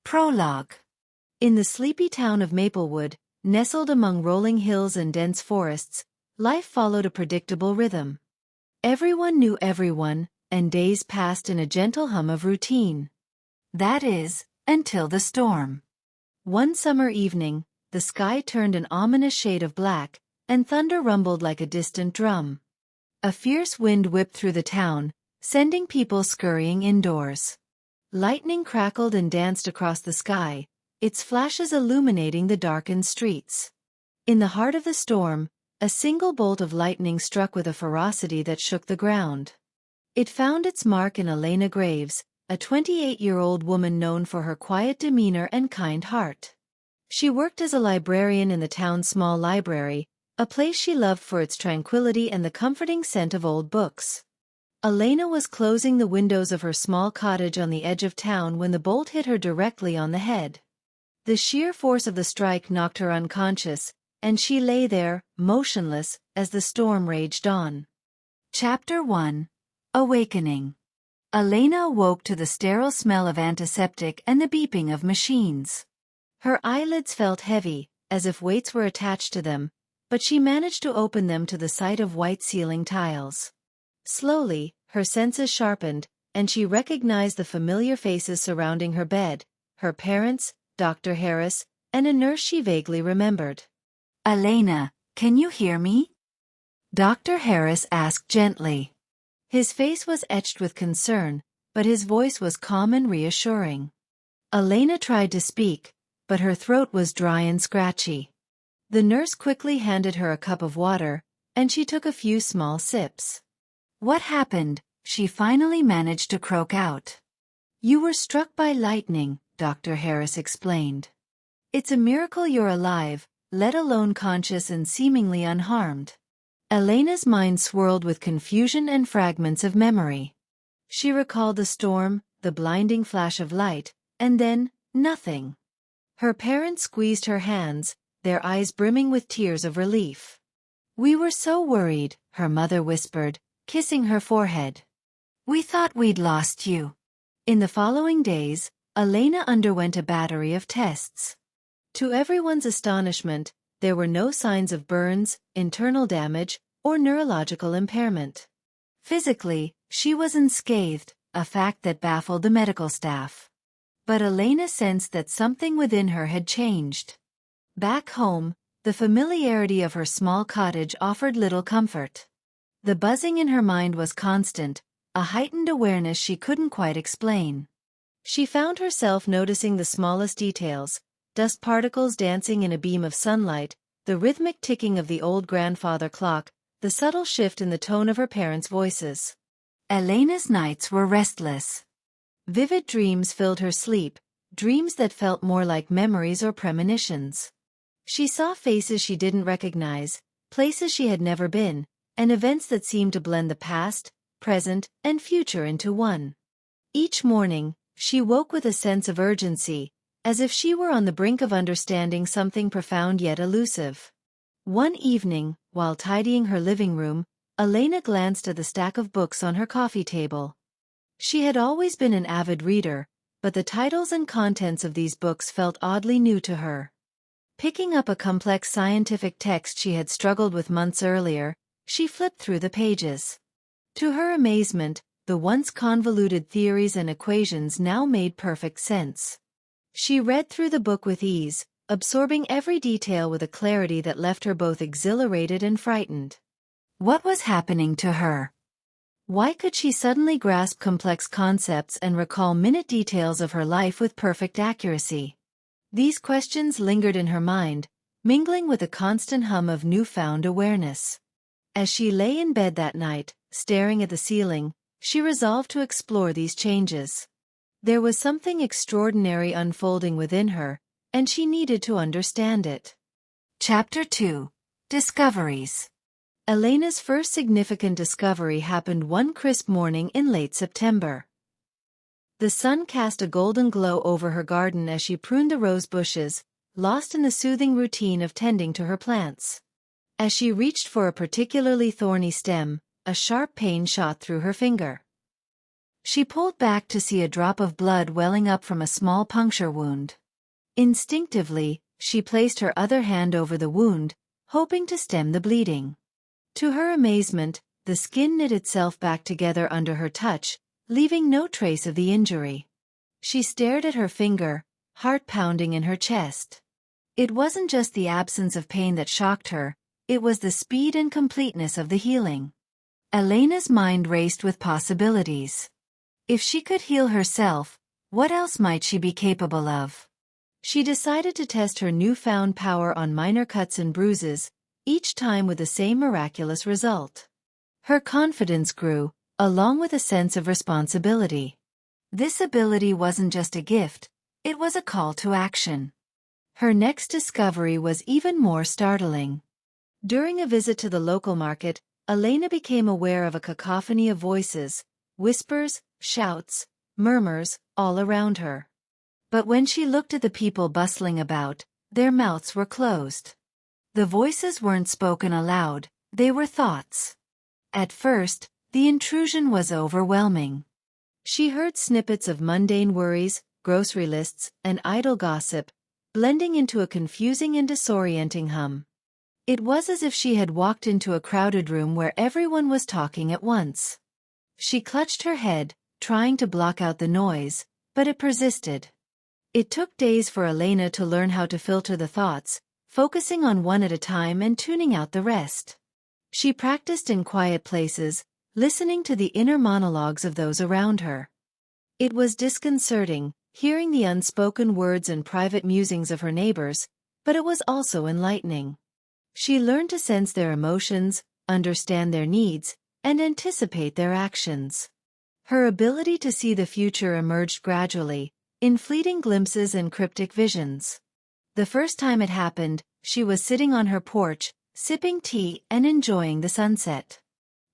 Prologue. In the sleepy town of Maplewood, nestled among rolling hills and dense forests, life followed a predictable rhythm. Everyone knew everyone, and days passed in a gentle hum of routine. That is, until the storm. One summer evening, the sky turned an ominous shade of black, and thunder rumbled like a distant drum. A fierce wind whipped through the town, sending people scurrying indoors. Lightning crackled and danced across the sky, its flashes illuminating the darkened streets. In the heart of the storm, a single bolt of lightning struck with a ferocity that shook the ground. It found its mark in Elena Graves, a 28-year-old woman known for her quiet demeanor and kind heart. She worked as a librarian in the town's small library, a place she loved for its tranquility and the comforting scent of old books. Elena was closing the windows of her small cottage on the edge of town when the bolt hit her directly on the head. The sheer force of the strike knocked her unconscious, and she lay there, motionless, as the storm raged on. Chapter 1. Awakening. Elena awoke to the sterile smell of antiseptic and the beeping of machines. Her eyelids felt heavy, as if weights were attached to them, but she managed to open them to the sight of white ceiling tiles. Slowly, her senses sharpened, and she recognized the familiar faces surrounding her bed, her parents, Dr. Harris, and a nurse she vaguely remembered. "Elena, can you hear me?" Dr. Harris asked gently. His face was etched with concern, but his voice was calm and reassuring. Elena tried to speak, but her throat was dry and scratchy. The nurse quickly handed her a cup of water, and she took a few small sips. "What happened?" she finally managed to croak out. "You were struck by lightning," Dr. Harris explained. "It's a miracle you're alive, let alone conscious and seemingly unharmed." Elena's mind swirled with confusion and fragments of memory. She recalled the storm, the blinding flash of light, and then, nothing. Her parents squeezed her hands, their eyes brimming with tears of relief. "We were so worried," her mother whispered, kissing her forehead. "We thought we'd lost you." In the following days, Elena underwent a battery of tests. To everyone's astonishment, there were no signs of burns, internal damage, or neurological impairment. Physically, she was unscathed, a fact that baffled the medical staff. But Elena sensed that something within her had changed. Back home, the familiarity of her small cottage offered little comfort. The buzzing in her mind was constant, a heightened awareness she couldn't quite explain. She found herself noticing the smallest details, dust particles dancing in a beam of sunlight, the rhythmic ticking of the old grandfather clock, the subtle shift in the tone of her parents' voices. Elena's nights were restless. Vivid dreams filled her sleep, dreams that felt more like memories or premonitions. She saw faces she didn't recognize, places she had never been, and events that seemed to blend the past, present, and future into one. Each morning, she woke with a sense of urgency, as if she were on the brink of understanding something profound yet elusive. One evening, while tidying her living room, Elena glanced at the stack of books on her coffee table. She had always been an avid reader, but the titles and contents of these books felt oddly new to her. Picking up a complex scientific text she had struggled with months earlier, she flipped through the pages. To her amazement, the once convoluted theories and equations now made perfect sense. She read through the book with ease, absorbing every detail with a clarity that left her both exhilarated and frightened. What was happening to her? Why could she suddenly grasp complex concepts and recall minute details of her life with perfect accuracy? These questions lingered in her mind, mingling with a constant hum of newfound awareness. As she lay in bed that night, staring at the ceiling, she resolved to explore these changes. There was something extraordinary unfolding within her, and she needed to understand it. Chapter 2. Discoveries. Elena's first significant discovery happened one crisp morning in late September. The sun cast a golden glow over her garden as she pruned the rose bushes, lost in the soothing routine of tending to her plants. As she reached for a particularly thorny stem, a sharp pain shot through her finger. She pulled back to see a drop of blood welling up from a small puncture wound. Instinctively, she placed her other hand over the wound, hoping to stem the bleeding. To her amazement, the skin knit itself back together under her touch, leaving no trace of the injury. She stared at her finger, heart pounding in her chest. It wasn't just the absence of pain that shocked her, it was the speed and completeness of the healing. Elena's mind raced with possibilities. If she could heal herself, what else might she be capable of? She decided to test her newfound power on minor cuts and bruises, each time with the same miraculous result. Her confidence grew, along with a sense of responsibility. This ability wasn't just a gift, it was a call to action. Her next discovery was even more startling. During a visit to the local market, Elena became aware of a cacophony of voices, whispers, shouts, murmurs, all around her. But when she looked at the people bustling about, their mouths were closed. The voices weren't spoken aloud, they were thoughts. At first, the intrusion was overwhelming. She heard snippets of mundane worries, grocery lists, and idle gossip, blending into a confusing and disorienting hum. It was as if she had walked into a crowded room where everyone was talking at once. She clutched her head, trying to block out the noise, but it persisted. It took days for Elena to learn how to filter the thoughts, focusing on one at a time and tuning out the rest. She practiced in quiet places, listening to the inner monologues of those around her. It was disconcerting, hearing the unspoken words and private musings of her neighbors, but it was also enlightening. She learned to sense their emotions, understand their needs, and anticipate their actions. Her ability to see the future emerged gradually, in fleeting glimpses and cryptic visions. The first time it happened, she was sitting on her porch, sipping tea and enjoying the sunset.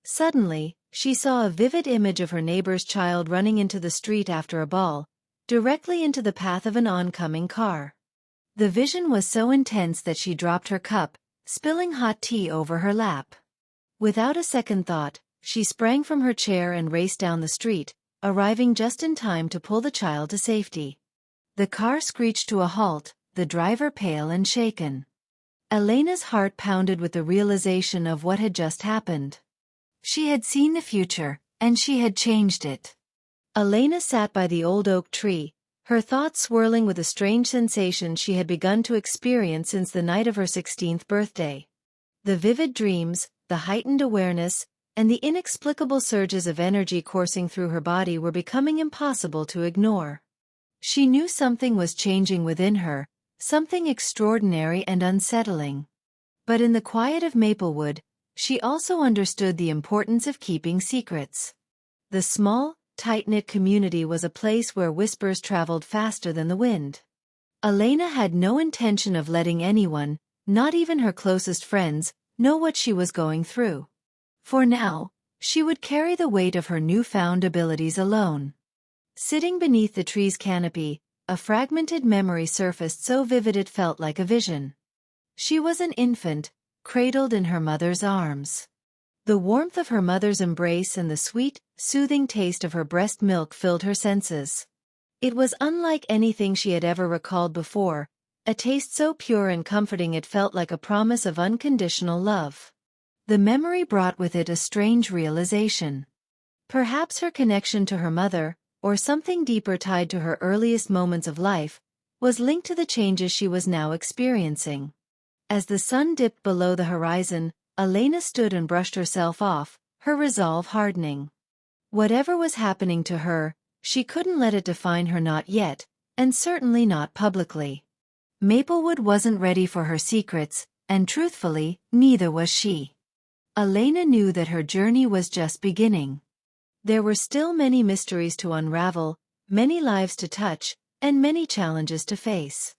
Suddenly, she saw a vivid image of her neighbor's child running into the street after a ball, directly into the path of an oncoming car. The vision was so intense that she dropped her cup, spilling hot tea over her lap. Without a second thought, she sprang from her chair and raced down the street, arriving just in time to pull the child to safety. The car screeched to a halt, the driver pale and shaken. Elena's heart pounded with the realization of what had just happened. She had seen the future, and she had changed it. Elena sat by the old oak tree, her thoughts swirling with a strange sensation she had begun to experience since the night of her 16th birthday. The vivid dreams, the heightened awareness, and the inexplicable surges of energy coursing through her body were becoming impossible to ignore. She knew something was changing within her, something extraordinary and unsettling. But in the quiet of Maplewood, she also understood the importance of keeping secrets. The small, tight-knit community was a place where whispers traveled faster than the wind. Elena had no intention of letting anyone, not even her closest friends, know what she was going through. For now, she would carry the weight of her newfound abilities alone. Sitting beneath the tree's canopy, a fragmented memory surfaced so vivid it felt like a vision. She was an infant, cradled in her mother's arms. The warmth of her mother's embrace and the sweet, soothing taste of her breast milk filled her senses. It was unlike anything she had ever recalled before, a taste so pure and comforting it felt like a promise of unconditional love. The memory brought with it a strange realization. Perhaps her connection to her mother, or something deeper tied to her earliest moments of life, was linked to the changes she was now experiencing. As the sun dipped below the horizon, Elena stood and brushed herself off, her resolve hardening. Whatever was happening to her, she couldn't let it define her, not yet, and certainly not publicly. Maplewood wasn't ready for her secrets, and truthfully, neither was she. Elena knew that her journey was just beginning. There were still many mysteries to unravel, many lives to touch, and many challenges to face.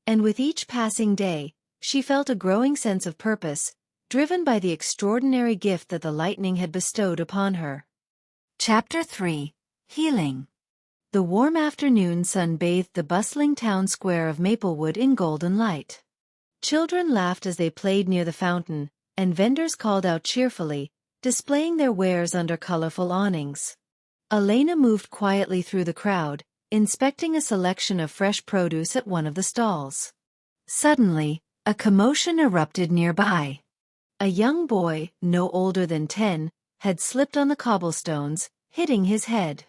And with each passing day, she felt a growing sense of purpose, driven by the extraordinary gift that the lightning had bestowed upon her. Chapter 3: Healing. The warm afternoon sun bathed the bustling town square of Maplewood in golden light. Children laughed as they played near the fountain, and vendors called out cheerfully, displaying their wares under colorful awnings. Elena moved quietly through the crowd, inspecting a selection of fresh produce at one of the stalls. Suddenly, a commotion erupted nearby. A young boy, no older than 10, had slipped on the cobblestones, hitting his head.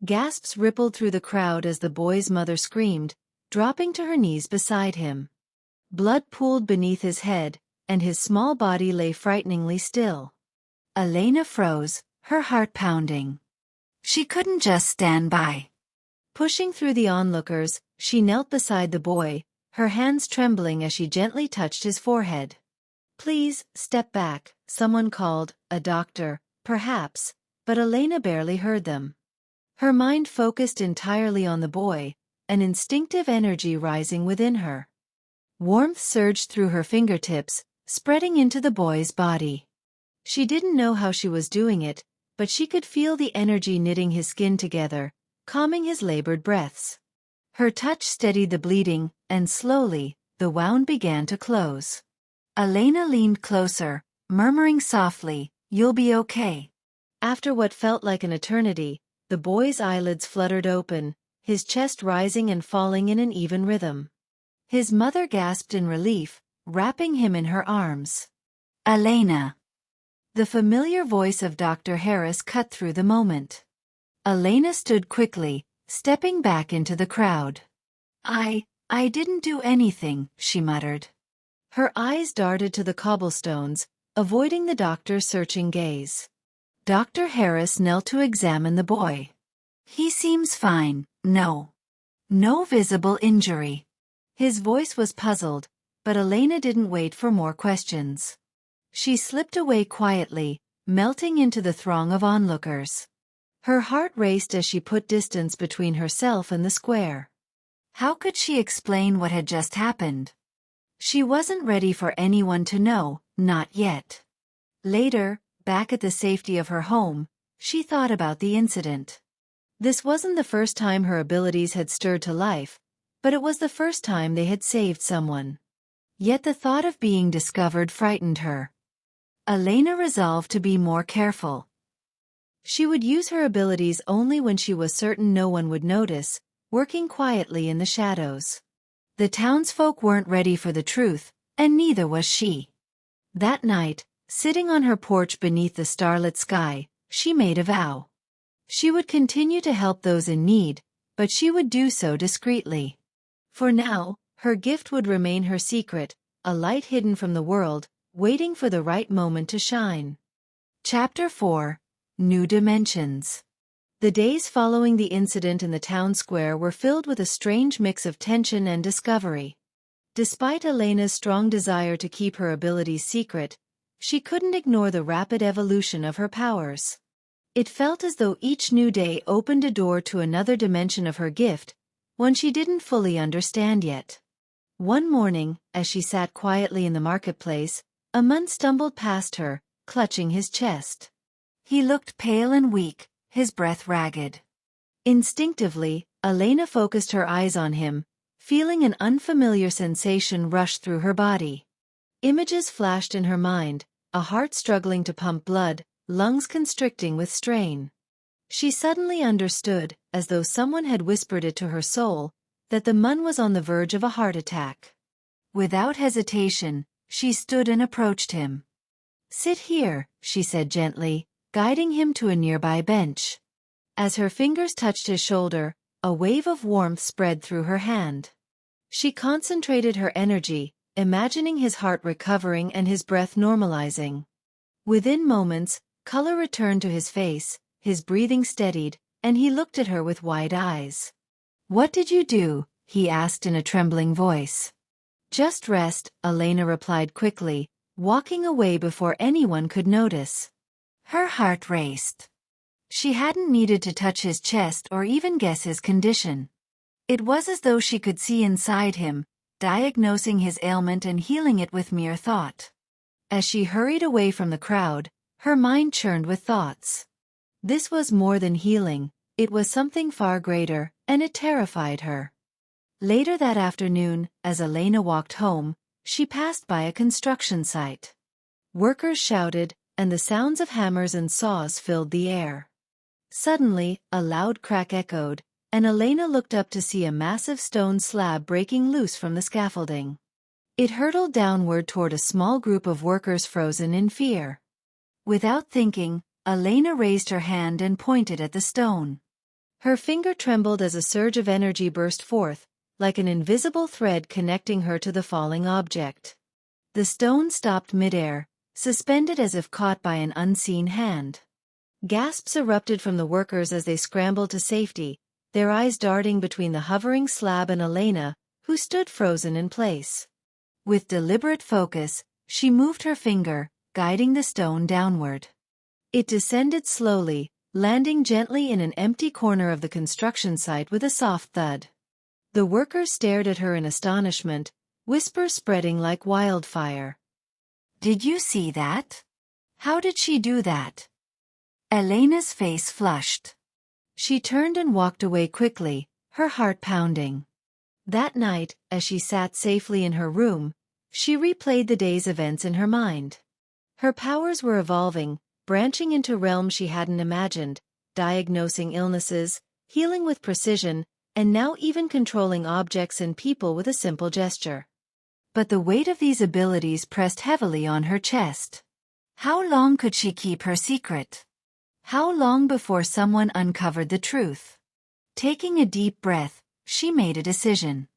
Gasps rippled through the crowd as the boy's mother screamed, dropping to her knees beside him. Blood pooled beneath his head, and his small body lay frighteningly still. Elena froze, her heart pounding. She couldn't just stand by. Pushing through the onlookers, she knelt beside the boy, her hands trembling as she gently touched his forehead. "Please, step back," someone called, a doctor, perhaps, but Elena barely heard them. Her mind focused entirely on the boy, an instinctive energy rising within her. Warmth surged through her fingertips, spreading into the boy's body. She didn't know how she was doing it, but she could feel the energy knitting his skin together, calming his labored breaths. Her touch steadied the bleeding, and slowly, the wound began to close. Elena leaned closer, murmuring softly, "You'll be okay." After what felt like an eternity, the boy's eyelids fluttered open, his chest rising and falling in an even rhythm. His mother gasped in relief, wrapping him in her arms. "Elena." The familiar voice of Dr. Harris cut through the moment. Elena stood quickly, stepping back into the crowd. I didn't do anything," she muttered. Her eyes darted to the cobblestones, avoiding the doctor's searching gaze. Dr. Harris knelt to examine the boy. "He seems fine, no visible injury." His voice was puzzled, but Elena didn't wait for more questions. She slipped away quietly, melting into the throng of onlookers. Her heart raced as she put distance between herself and the square. How could she explain what had just happened? She wasn't ready for anyone to know, not yet. Later, back at the safety of her home, she thought about the incident. This wasn't the first time her abilities had stirred to life, but it was the first time they had saved someone. Yet the thought of being discovered frightened her. Elena resolved to be more careful. She would use her abilities only when she was certain no one would notice, working quietly in the shadows. The townsfolk weren't ready for the truth, and neither was she. That night, sitting on her porch beneath the starlit sky, she made a vow. She would continue to help those in need, but she would do so discreetly. For now, her gift would remain her secret, a light hidden from the world, waiting for the right moment to shine. Chapter 4: New Dimensions. The days following the incident in the town square were filled with a strange mix of tension and discovery. Despite Elena's strong desire to keep her abilities secret, she couldn't ignore the rapid evolution of her powers. It felt as though each new day opened a door to another dimension of her gift, one she didn't fully understand yet. One morning, as she sat quietly in the marketplace, a man stumbled past her, clutching his chest. He looked pale and weak, his breath ragged. Instinctively, Elena focused her eyes on him, feeling an unfamiliar sensation rush through her body. Images flashed in her mind, a heart struggling to pump blood, lungs constricting with strain. She suddenly understood, as though someone had whispered it to her soul, that the man was on the verge of a heart attack. Without hesitation, she stood and approached him. "Sit here," she said gently, guiding him to a nearby bench. As her fingers touched his shoulder, a wave of warmth spread through her hand. She concentrated her energy, imagining his heart recovering and his breath normalizing. Within moments, color returned to his face, his breathing steadied, and he looked at her with wide eyes. "What did you do?" he asked in a trembling voice. "Just rest," Elena replied quickly, walking away before anyone could notice. Her heart raced. She hadn't needed to touch his chest or even guess his condition. It was as though she could see inside him, diagnosing his ailment and healing it with mere thought. As she hurried away from the crowd, her mind churned with thoughts. This was more than healing, it was something far greater, and it terrified her. Later that afternoon, as Elena walked home, she passed by a construction site. Workers shouted, and the sounds of hammers and saws filled the air. Suddenly, a loud crack echoed, and Elena looked up to see a massive stone slab breaking loose from the scaffolding. It hurtled downward toward a small group of workers frozen in fear. Without thinking, Elena raised her hand and pointed at the stone. Her finger trembled as a surge of energy burst forth, like an invisible thread connecting her to the falling object. The stone stopped midair, suspended as if caught by an unseen hand. Gasps erupted from the workers as they scrambled to safety, their eyes darting between the hovering slab and Elena, who stood frozen in place. With deliberate focus, she moved her finger, guiding the stone downward. It descended slowly, landing gently in an empty corner of the construction site with a soft thud. The workers stared at her in astonishment, whispers spreading like wildfire. "Did you see that? How did she do that?" Elena's face flushed. She turned and walked away quickly, her heart pounding. That night, as she sat safely in her room, she replayed the day's events in her mind. Her powers were evolving, branching into realms she hadn't imagined, diagnosing illnesses, healing with precision, and now even controlling objects and people with a simple gesture. But the weight of these abilities pressed heavily on her chest. How long could she keep her secret? How long before someone uncovered the truth? Taking a deep breath, she made a decision.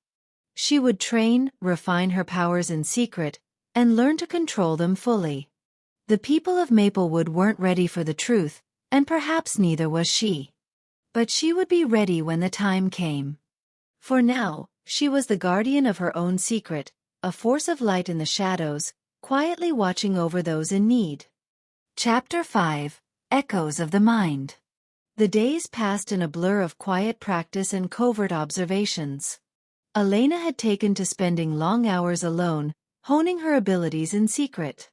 She would train, refine her powers in secret, and learn to control them fully. The people of Maplewood weren't ready for the truth, and perhaps neither was she. But she would be ready when the time came. For now, she was the guardian of her own secret, a force of light in the shadows, quietly watching over those in need. Chapter 5: Echoes of the Mind. The days passed in a blur of quiet practice and covert observations. Elena had taken to spending long hours alone, honing her abilities in secret.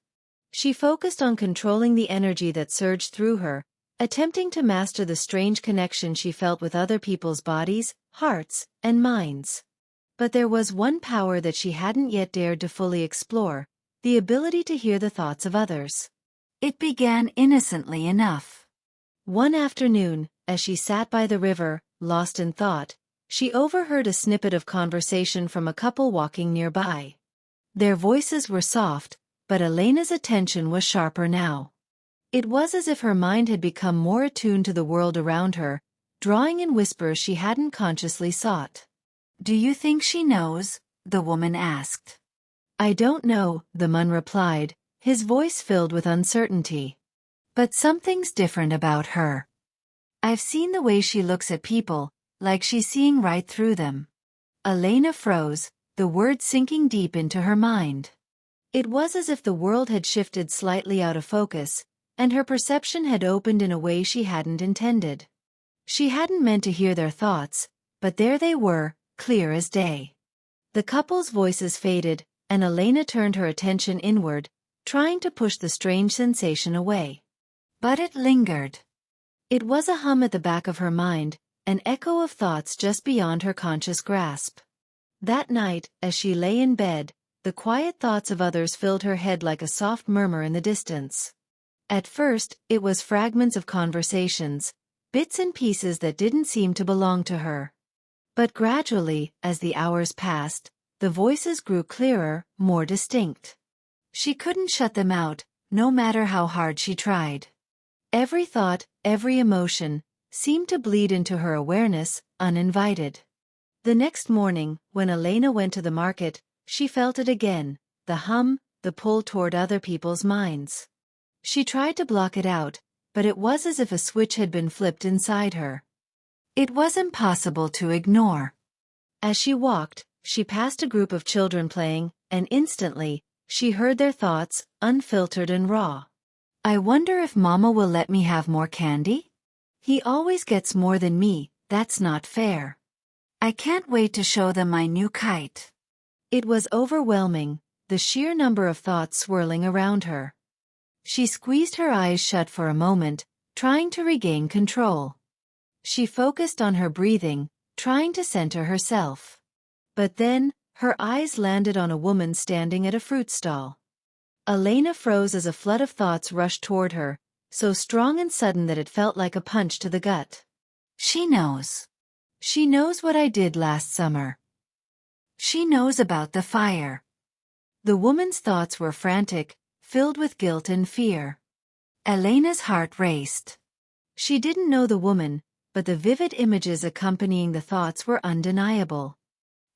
She focused on controlling the energy that surged through her, attempting to master the strange connection she felt with other people's bodies, hearts, and minds. But there was one power that she hadn't yet dared to fully explore, the ability to hear the thoughts of others. It began innocently enough. One afternoon, as she sat by the river, lost in thought, she overheard a snippet of conversation from a couple walking nearby. Their voices were soft, but Elena's attention was sharper now. It was as if her mind had become more attuned to the world around her, drawing in whispers she hadn't consciously sought. "Do you think she knows?" the woman asked. "I don't know," the man replied, his voice filled with uncertainty. "But something's different about her. I've seen the way she looks at people, like she's seeing right through them." Elena froze, the words sinking deep into her mind. It was as if the world had shifted slightly out of focus, and her perception had opened in a way she hadn't intended. She hadn't meant to hear their thoughts, but there they were, clear as day. The couple's voices faded, and Elena turned her attention inward, trying to push the strange sensation away. But it lingered. It was a hum at the back of her mind, an echo of thoughts just beyond her conscious grasp. That night, as she lay in bed, the quiet thoughts of others filled her head like a soft murmur in the distance. At first, it was fragments of conversations, bits and pieces that didn't seem to belong to her. But gradually, as the hours passed, the voices grew clearer, more distinct. She couldn't shut them out, no matter how hard she tried. Every thought, every emotion, seemed to bleed into her awareness, uninvited. The next morning, when Elena went to the market, she felt it again, the hum, the pull toward other people's minds. She tried to block it out, but it was as if a switch had been flipped inside her. It was impossible to ignore. As she walked, she passed a group of children playing, and instantly, she heard their thoughts, unfiltered and raw. "I wonder if Mama will let me have more candy? He always gets more than me, that's not fair. I can't wait to show them my new kite." It was overwhelming, the sheer number of thoughts swirling around her. She squeezed her eyes shut for a moment, trying to regain control. She focused on her breathing, trying to center herself. But then, her eyes landed on a woman standing at a fruit stall. Elena froze as a flood of thoughts rushed toward her, so strong and sudden that it felt like a punch to the gut. She knows. She knows what I did last summer. She knows about the fire. The woman's thoughts were frantic, filled with guilt and fear. Elena's heart raced. She didn't know the woman, but the vivid images accompanying the thoughts were undeniable.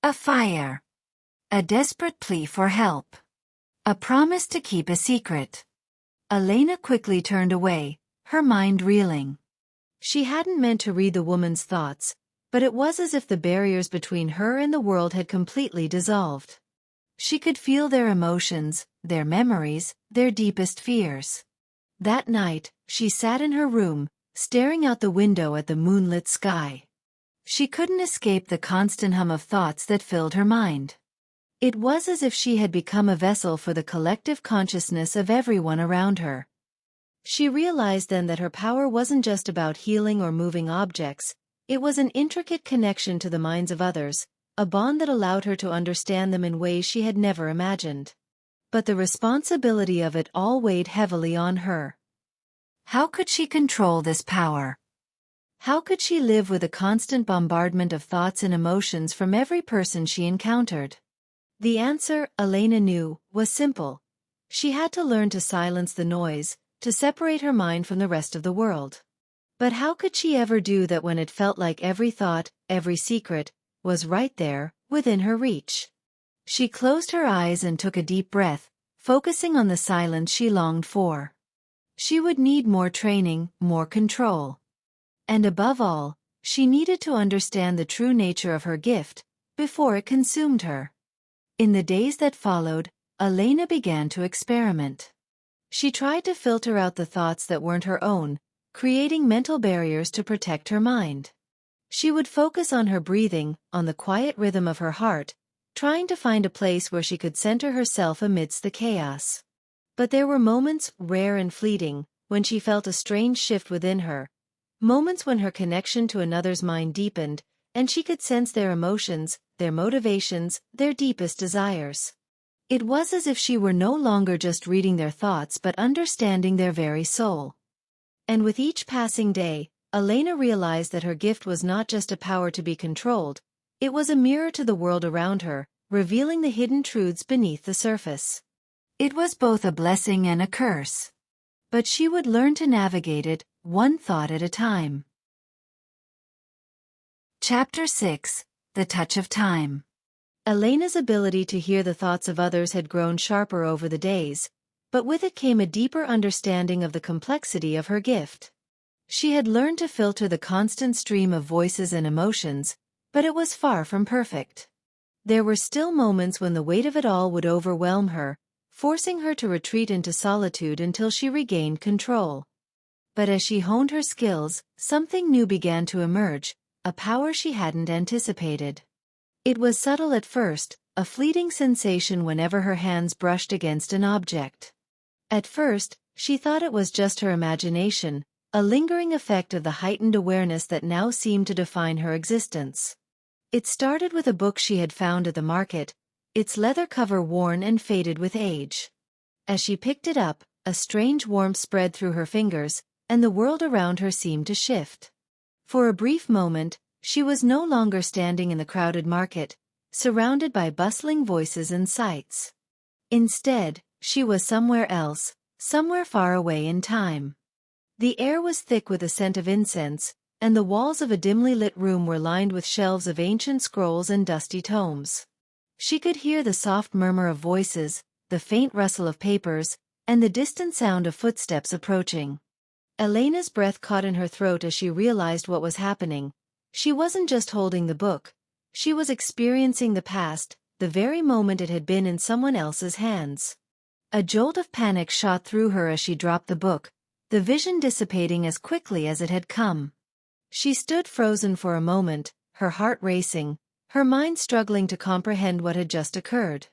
A fire. A desperate plea for help. A promise to keep a secret. Elena quickly turned away, her mind reeling. She hadn't meant to read the woman's thoughts, but it was as if the barriers between her and the world had completely dissolved. She could feel their emotions, their memories, their deepest fears. That night, she sat in her room, staring out the window at the moonlit sky. She couldn't escape the constant hum of thoughts that filled her mind. It was as if she had become a vessel for the collective consciousness of everyone around her. She realized then that her power wasn't just about healing or moving objects, it was an intricate connection to the minds of others, a bond that allowed her to understand them in ways she had never imagined. But the responsibility of it all weighed heavily on her. How could she control this power? How could she live with a constant bombardment of thoughts and emotions from every person she encountered? The answer, Elena knew, was simple. She had to learn to silence the noise, to separate her mind from the rest of the world. But how could she ever do that when it felt like every thought, every secret, was right there, within her reach? She closed her eyes and took a deep breath, focusing on the silence she longed for. She would need more training, more control. And above all, she needed to understand the true nature of her gift, before it consumed her. In the days that followed, Elena began to experiment. She tried to filter out the thoughts that weren't her own, creating mental barriers to protect her mind. She would focus on her breathing, on the quiet rhythm of her heart, trying to find a place where she could center herself amidst the chaos. But there were moments, rare and fleeting, when she felt a strange shift within her, moments when her connection to another's mind deepened, and she could sense their emotions, their motivations, their deepest desires. It was as if she were no longer just reading their thoughts but understanding their very soul. And with each passing day, Elena realized that her gift was not just a power to be controlled, it was a mirror to the world around her, revealing the hidden truths beneath the surface. It was both a blessing and a curse. But she would learn to navigate it, one thought at a time. Chapter 6: The Touch of Time. Elena's ability to hear the thoughts of others had grown sharper over the days, but with it came a deeper understanding of the complexity of her gift. She had learned to filter the constant stream of voices and emotions, but it was far from perfect. There were still moments when the weight of it all would overwhelm her, forcing her to retreat into solitude until she regained control. But as she honed her skills, something new began to emerge, a power she hadn't anticipated. It was subtle at first, a fleeting sensation whenever her hands brushed against an object. At first, she thought it was just her imagination, a lingering effect of the heightened awareness that now seemed to define her existence. It started with a book she had found at the market, its leather cover worn and faded with age. As she picked it up, a strange warmth spread through her fingers, and the world around her seemed to shift. For a brief moment, she was no longer standing in the crowded market, surrounded by bustling voices and sights. Instead, she was somewhere else, somewhere far away in time. The air was thick with a scent of incense, and the walls of a dimly lit room were lined with shelves of ancient scrolls and dusty tomes. She could hear the soft murmur of voices, the faint rustle of papers, and the distant sound of footsteps approaching. Elena's breath caught in her throat as she realized what was happening. She wasn't just holding the book. She was experiencing the past, the very moment it had been in someone else's hands. A jolt of panic shot through her as she dropped the book, the vision dissipating as quickly as it had come. She stood frozen for a moment, her heart racing, her mind struggling to comprehend what had just occurred.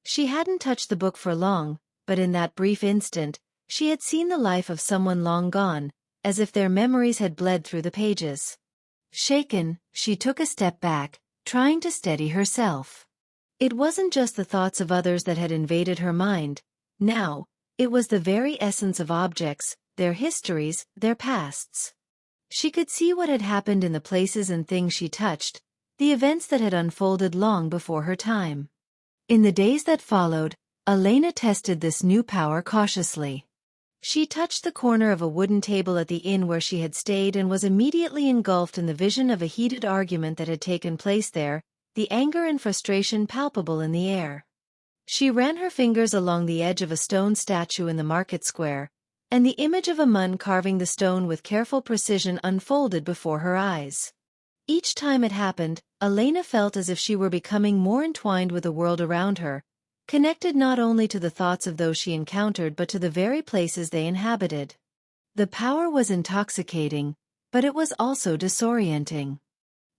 She hadn't touched the book for long, but in that brief instant, she had seen the life of someone long gone, as if their memories had bled through the pages. Shaken, she took a step back, trying to steady herself. It wasn't just the thoughts of others that had invaded her mind. Now, it was the very essence of objects, their histories, their pasts. She could see what had happened in the places and things she touched, the events that had unfolded long before her time. In the days that followed, Elena tested this new power cautiously. She touched the corner of a wooden table at the inn where she had stayed and was immediately engulfed in the vision of a heated argument that had taken place there, the anger and frustration palpable in the air. She ran her fingers along the edge of a stone statue in the market square, and the image of a man carving the stone with careful precision unfolded before her eyes. Each time it happened, Elena felt as if she were becoming more entwined with the world around her, connected not only to the thoughts of those she encountered but to the very places they inhabited. The power was intoxicating, but it was also disorienting.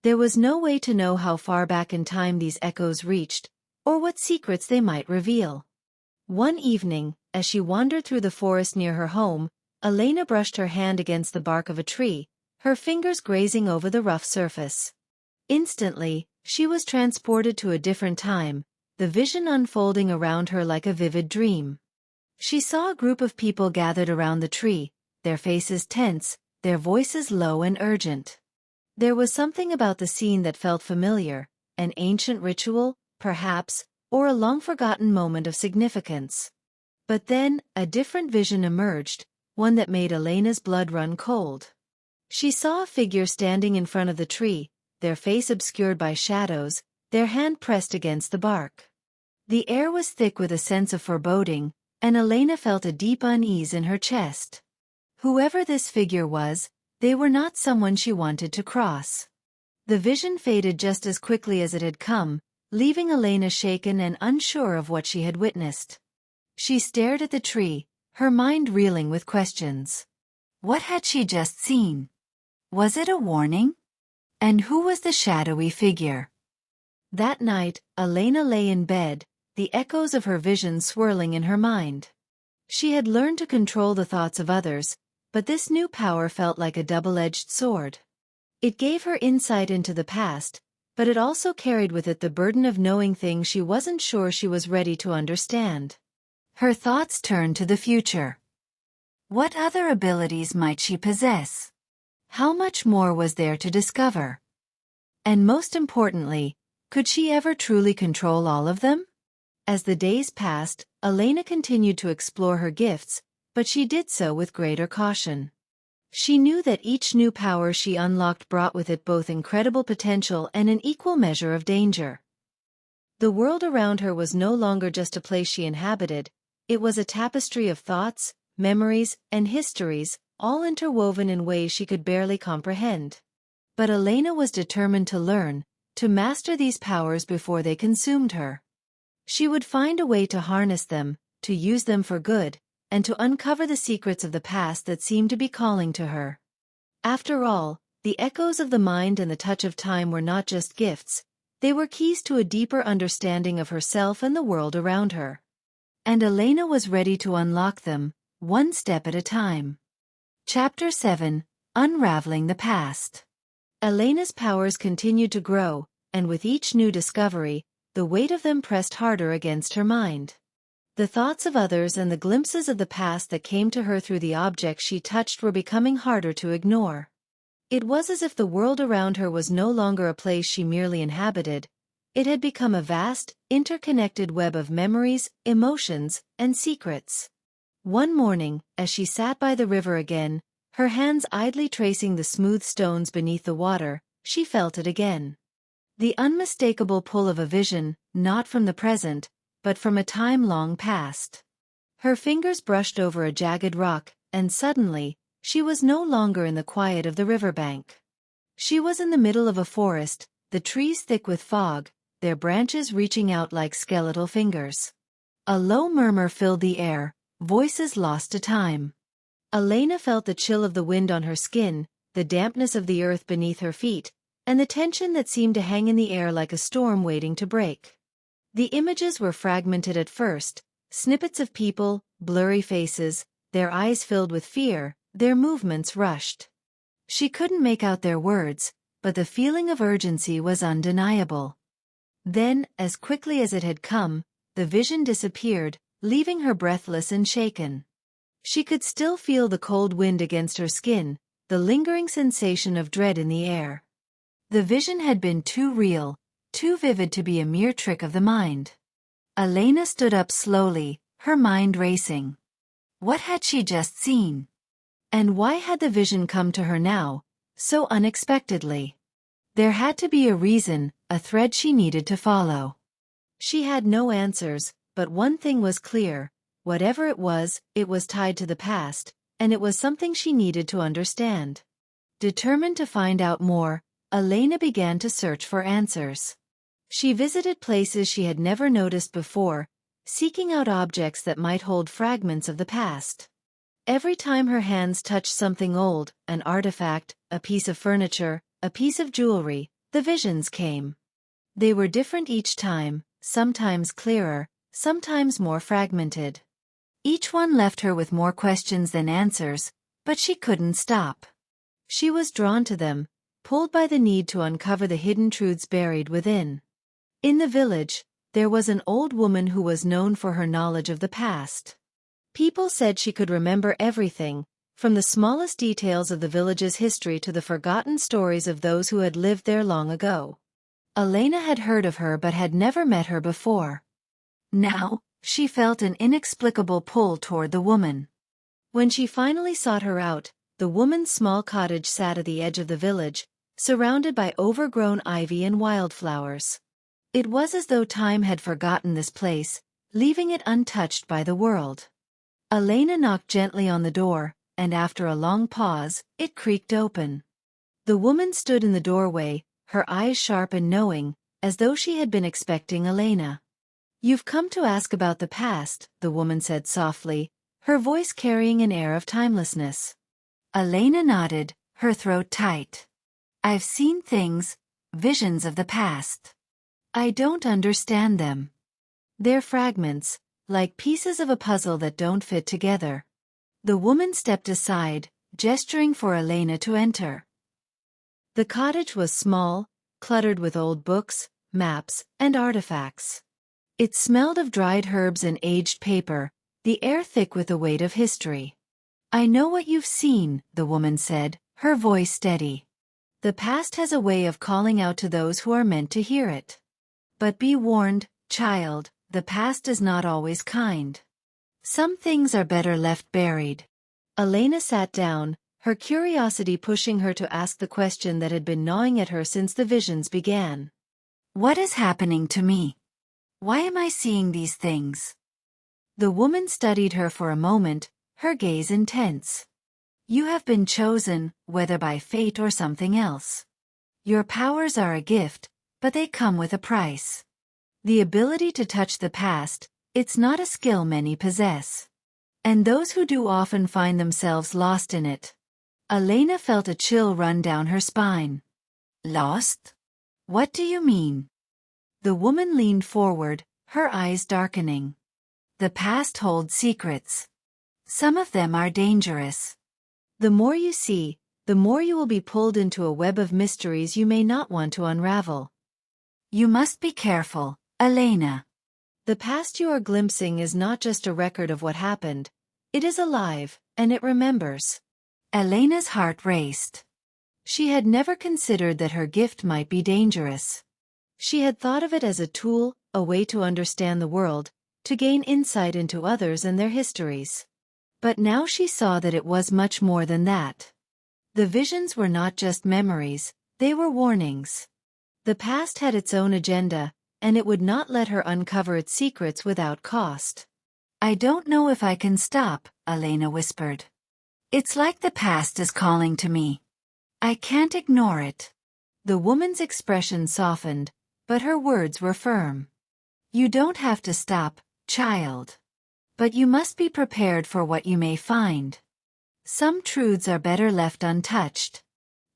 There was no way to know how far back in time these echoes reached, or what secrets they might reveal. One evening, as she wandered through the forest near her home, Elena brushed her hand against the bark of a tree, her fingers grazing over the rough surface. Instantly, she was transported to a different time, the vision unfolding around her like a vivid dream. She saw a group of people gathered around the tree, their faces tense, their voices low and urgent. There was something about the scene that felt familiar, an ancient ritual, perhaps, or a long-forgotten moment of significance. But then, a different vision emerged, one that made Elena's blood run cold. She saw a figure standing in front of the tree, their face obscured by shadows, their hand pressed against the bark. The air was thick with a sense of foreboding, and Elena felt a deep unease in her chest. Whoever this figure was, they were not someone she wanted to cross. The vision faded just as quickly as it had come, leaving Elena shaken and unsure of what she had witnessed. She stared at the tree, her mind reeling with questions. What had she just seen? Was it a warning? And who was the shadowy figure? That night, Elena lay in bed, the echoes of her vision swirling in her mind. She had learned to control the thoughts of others, but this new power felt like a double-edged sword. It gave her insight into the past, but it also carried with it the burden of knowing things she wasn't sure she was ready to understand. Her thoughts turned to the future. What other abilities might she possess? How much more was there to discover? And most importantly, could she ever truly control all of them? As the days passed, Elena continued to explore her gifts, but she did so with greater caution. She knew that each new power she unlocked brought with it both incredible potential and an equal measure of danger. The world around her was no longer just a place she inhabited, it was a tapestry of thoughts, memories, and histories, all interwoven in ways she could barely comprehend. But Elena was determined to learn, to master these powers before they consumed her. She would find a way to harness them, to use them for good, and to uncover the secrets of the past that seemed to be calling to her. After all, the echoes of the mind and the touch of time were not just gifts, they were keys to a deeper understanding of herself and the world around her. And Elena was ready to unlock them, one step at a time. Chapter 7: Unraveling the Past. Elena's powers continued to grow, and with each new discovery, the weight of them pressed harder against her mind. The thoughts of others and the glimpses of the past that came to her through the objects she touched were becoming harder to ignore. It was as if the world around her was no longer a place she merely inhabited, it had become a vast, interconnected web of memories, emotions, and secrets. One morning, as she sat by the river again, her hands idly tracing the smooth stones beneath the water, she felt it again. The unmistakable pull of a vision, not from the present, but from a time long past. Her fingers brushed over a jagged rock, and suddenly, she was no longer in the quiet of the riverbank. She was in the middle of a forest, the trees thick with fog, their branches reaching out like skeletal fingers. A low murmur filled the air, voices lost to time. Elena felt the chill of the wind on her skin, the dampness of the earth beneath her feet, and the tension that seemed to hang in the air like a storm waiting to break. The images were fragmented at first, snippets of people, blurry faces, their eyes filled with fear, their movements rushed. She couldn't make out their words, but the feeling of urgency was undeniable. Then, as quickly as it had come, the vision disappeared, leaving her breathless and shaken. She could still feel the cold wind against her skin, the lingering sensation of dread in the air. The vision had been too real, too vivid to be a mere trick of the mind. Elena stood up slowly, her mind racing. What had she just seen? And why had the vision come to her now, so unexpectedly? There had to be a reason, a thread she needed to follow. She had no answers, but one thing was clear. Whatever it was tied to the past, and it was something she needed to understand. Determined to find out more, Elena began to search for answers. She visited places she had never noticed before, seeking out objects that might hold fragments of the past. Every time her hands touched something old, an artifact, a piece of furniture, a piece of jewelry, the visions came. They were different each time, sometimes clearer, sometimes more fragmented. Each one left her with more questions than answers, but she couldn't stop. She was drawn to them, pulled by the need to uncover the hidden truths buried within. In the village, there was an old woman who was known for her knowledge of the past. People said she could remember everything, from the smallest details of the village's history to the forgotten stories of those who had lived there long ago. Elena had heard of her but had never met her before. Now, she felt an inexplicable pull toward the woman. When she finally sought her out, the woman's small cottage sat at the edge of the village, surrounded by overgrown ivy and wildflowers. It was as though time had forgotten this place, leaving it untouched by the world. Elena knocked gently on the door, and after a long pause, it creaked open. The woman stood in the doorway, her eyes sharp and knowing, as though she had been expecting Elena. "You've come to ask about the past," the woman said softly, her voice carrying an air of timelessness. Elena nodded, her throat tight. "I've seen things, visions of the past. I don't understand them. They're fragments, like pieces of a puzzle that don't fit together." The woman stepped aside, gesturing for Elena to enter. The cottage was small, cluttered with old books, maps, and artifacts. It smelled of dried herbs and aged paper, the air thick with the weight of history. "I know what you've seen," the woman said, her voice steady. "The past has a way of calling out to those who are meant to hear it. But be warned, child, the past is not always kind. Some things are better left buried." Elena sat down, her curiosity pushing her to ask the question that had been gnawing at her since the visions began. "What is happening to me? Why am I seeing these things?" The woman studied her for a moment, her gaze intense. "You have been chosen, whether by fate or something else. Your powers are a gift, but they come with a price. The ability to touch the past, it's not a skill many possess. And those who do often find themselves lost in it." Elena felt a chill run down her spine. "Lost? What do you mean?" The woman leaned forward, her eyes darkening. "The past holds secrets. Some of them are dangerous. The more you see, the more you will be pulled into a web of mysteries you may not want to unravel. You must be careful, Elena. The past you are glimpsing is not just a record of what happened. It is alive, and it remembers." Elena's heart raced. She had never considered that her gift might be dangerous. She had thought of it as a tool, a way to understand the world, to gain insight into others and their histories. But now she saw that it was much more than that. The visions were not just memories, they were warnings. The past had its own agenda, and it would not let her uncover its secrets without cost. "I don't know if I can stop," Elena whispered. "It's like the past is calling to me. I can't ignore it." The woman's expression softened, but her words were firm. "You don't have to stop, child. But you must be prepared for what you may find. Some truths are better left untouched."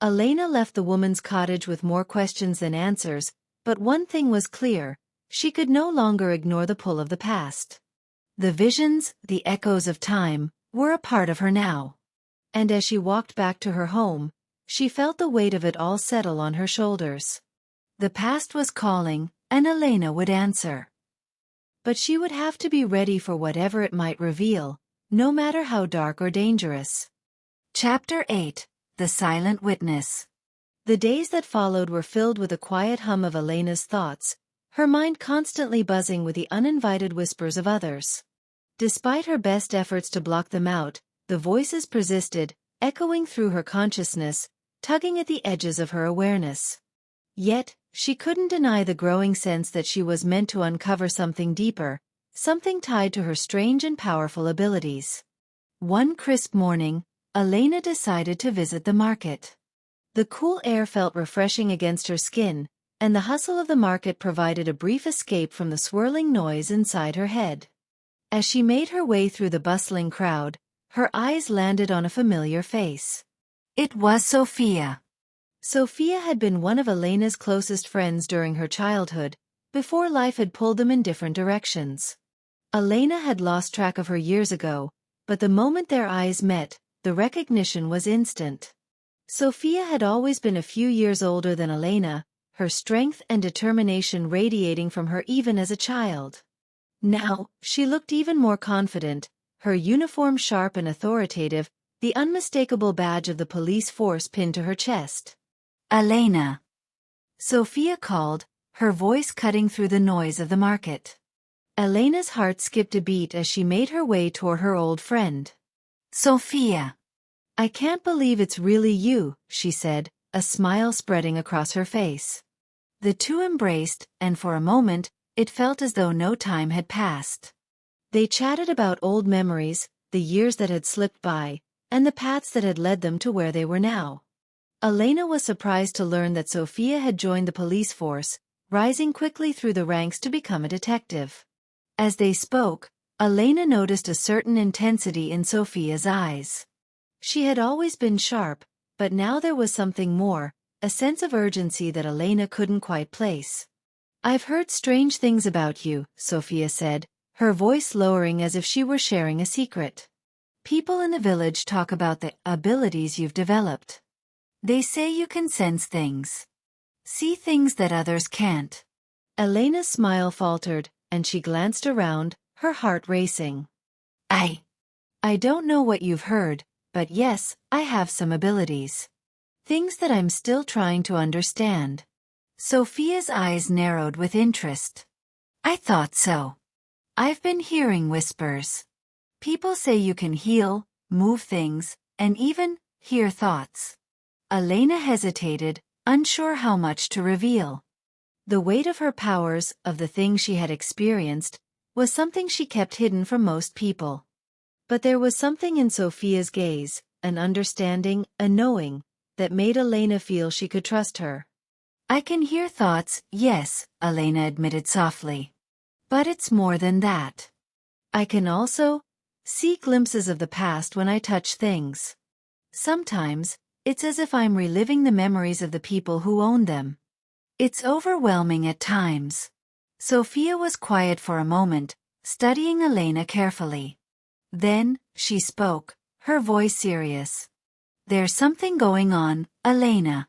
Elena left the woman's cottage with more questions than answers, but one thing was clear: she could no longer ignore the pull of the past. The visions, the echoes of time, were a part of her now. And as she walked back to her home, she felt the weight of it all settle on her shoulders. The past was calling, and Elena would answer. But she would have to be ready for whatever it might reveal, no matter how dark or dangerous. Chapter 8: The Silent Witness. The days that followed were filled with a quiet hum of Elena's thoughts, her mind constantly buzzing with the uninvited whispers of others. Despite her best efforts to block them out, the voices persisted, echoing through her consciousness, tugging at the edges of her awareness. Yet, she couldn't deny the growing sense that she was meant to uncover something deeper, something tied to her strange and powerful abilities. One crisp morning, Elena decided to visit the market. The cool air felt refreshing against her skin, and the hustle of the market provided a brief escape from the swirling noise inside her head. As she made her way through the bustling crowd, her eyes landed on a familiar face. It was Sophia. Sophia had been one of Elena's closest friends during her childhood, before life had pulled them in different directions. Elena had lost track of her years ago, but the moment their eyes met, the recognition was instant. Sophia had always been a few years older than Elena, her strength and determination radiating from her even as a child. Now, she looked even more confident, her uniform sharp and authoritative, the unmistakable badge of the police force pinned to her chest. "Elena," Sophia called, her voice cutting through the noise of the market. Elena's heart skipped a beat as she made her way toward her old friend. "Sophia, I can't believe it's really you," she said, a smile spreading across her face. The two embraced, and for a moment, it felt as though no time had passed. They chatted about old memories, the years that had slipped by, and the paths that had led them to where they were now. Elena was surprised to learn that Sophia had joined the police force, rising quickly through the ranks to become a detective. As they spoke, Elena noticed a certain intensity in Sophia's eyes. She had always been sharp, but now there was something more, a sense of urgency that Elena couldn't quite place. "I've heard strange things about you," Sophia said, her voice lowering as if she were sharing a secret. "People in the village talk about the abilities you've developed. They say you can sense things. See things that others can't." Elena's smile faltered, and she glanced around, her heart racing. I don't know what you've heard, but yes, I have some abilities. Things that I'm still trying to understand." Sophia's eyes narrowed with interest. "I thought so. I've been hearing whispers. People say you can heal, move things, and even hear thoughts." Elena hesitated, unsure how much to reveal. The weight of her powers, of the things she had experienced, was something she kept hidden from most people. But there was something in Sophia's gaze, an understanding, a knowing, that made Elena feel she could trust her. "I can hear thoughts, yes," Elena admitted softly. "But it's more than that. I can also see glimpses of the past when I touch things. Sometimes, it's as if I'm reliving the memories of the people who owned them. It's overwhelming at times." Sophia was quiet for a moment, studying Elena carefully. Then, she spoke, her voice serious. "There's something going on, Elena.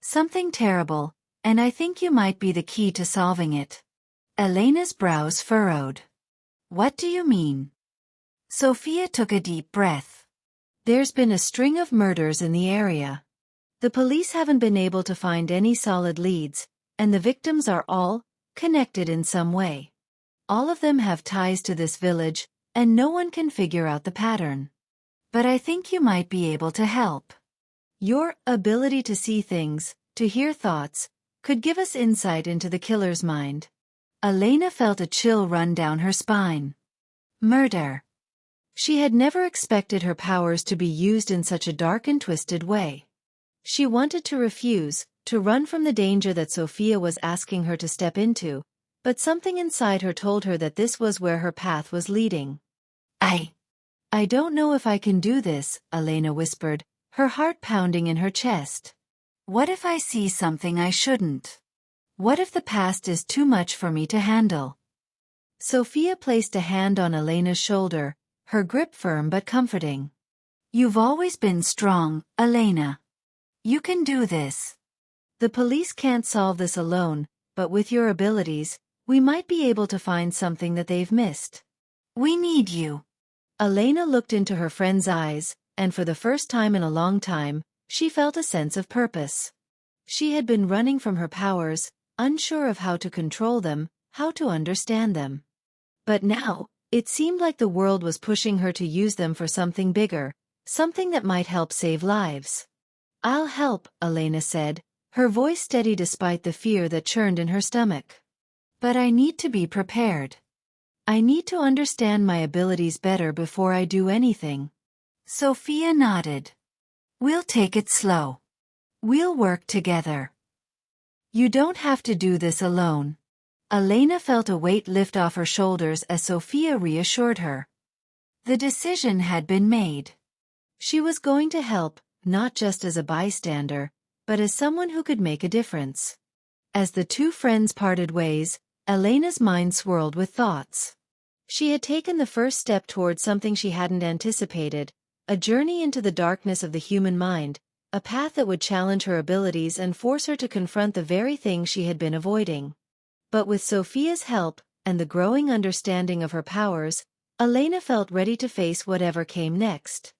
Something terrible, and I think you might be the key to solving it." Elena's brows furrowed. "What do you mean?" Sophia took a deep breath. "There's been a string of murders in the area. The police haven't been able to find any solid leads, and the victims are all connected in some way. All of them have ties to this village, and no one can figure out the pattern. But I think you might be able to help. Your ability to see things, to hear thoughts, could give us insight into the killer's mind." Elena felt a chill run down her spine. Murder. She had never expected her powers to be used in such a dark and twisted way. She wanted to refuse, to run from the danger that Sophia was asking her to step into, but something inside her told her that this was where her path was leading. I don't know if I can do this," Elena whispered, her heart pounding in her chest. "What if I see something I shouldn't? What if the past is too much for me to handle?" Sophia placed a hand on Elena's shoulder, her grip firm but comforting. "You've always been strong, Elena. You can do this. The police can't solve this alone, but with your abilities, we might be able to find something that they've missed. We need you." Elena looked into her friend's eyes, and for the first time in a long time, she felt a sense of purpose. She had been running from her powers, unsure of how to control them, how to understand them. But now, it seemed like the world was pushing her to use them for something bigger, something that might help save lives. "I'll help," Elena said, her voice steady despite the fear that churned in her stomach. "But I need to be prepared. I need to understand my abilities better before I do anything." Sophia nodded. "We'll take it slow. We'll work together. You don't have to do this alone." Elena felt a weight lift off her shoulders as Sophia reassured her. The decision had been made. She was going to help, not just as a bystander, but as someone who could make a difference. As the two friends parted ways, Elena's mind swirled with thoughts. She had taken the first step toward something she hadn't anticipated, a journey into the darkness of the human mind, a path that would challenge her abilities and force her to confront the very thing she had been avoiding. But with Sophia's help, and the growing understanding of her powers, Elena felt ready to face whatever came next.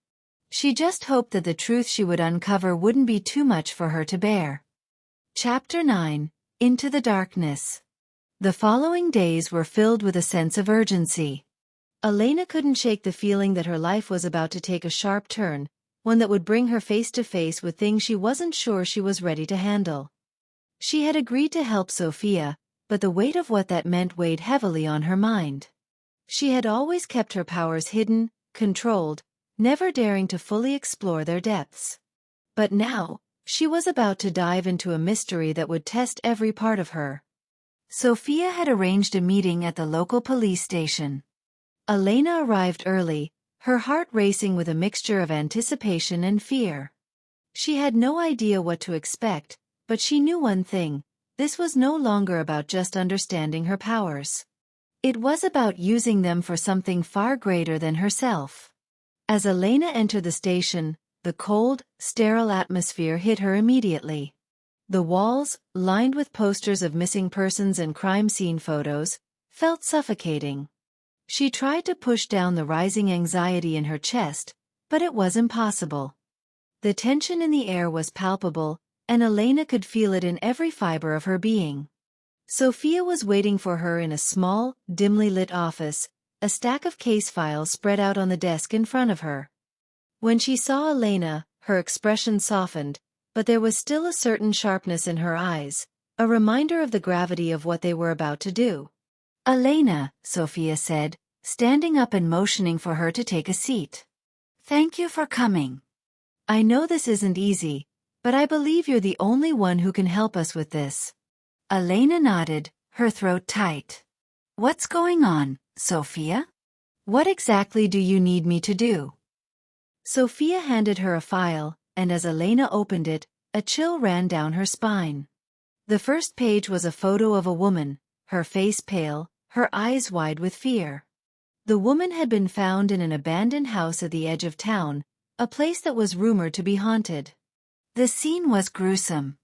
She just hoped that the truth she would uncover wouldn't be too much for her to bear. Chapter 9: Into the Darkness. The following days were filled with a sense of urgency. Elena couldn't shake the feeling that her life was about to take a sharp turn, one that would bring her face to face with things she wasn't sure she was ready to handle. She had agreed to help Sophia, but the weight of what that meant weighed heavily on her mind. She had always kept her powers hidden, controlled, never daring to fully explore their depths. But now, she was about to dive into a mystery that would test every part of her. Sophia had arranged a meeting at the local police station. Elena arrived early, her heart racing with a mixture of anticipation and fear. She had no idea what to expect, but she knew one thing: this was no longer about just understanding her powers. It was about using them for something far greater than herself. As Elena entered the station, the cold, sterile atmosphere hit her immediately. The walls, lined with posters of missing persons and crime scene photos, felt suffocating. She tried to push down the rising anxiety in her chest, but it was impossible. The tension in the air was palpable, and Elena could feel it in every fiber of her being. Sophia was waiting for her in a small, dimly lit office, a stack of case files spread out on the desk in front of her. When she saw Elena, her expression softened, but there was still a certain sharpness in her eyes, a reminder of the gravity of what they were about to do. "Elena," Sophia said, standing up and motioning for her to take a seat. "Thank you for coming. I know this isn't easy, but I believe you're the only one who can help us with this." Elena nodded, her throat tight. "What's going on, Sophia? What exactly do you need me to do?" Sophia handed her a file, and as Elena opened it, a chill ran down her spine. The first page was a photo of a woman, her face pale, her eyes wide with fear. The woman had been found in an abandoned house at the edge of town, a place that was rumored to be haunted. The scene was gruesome.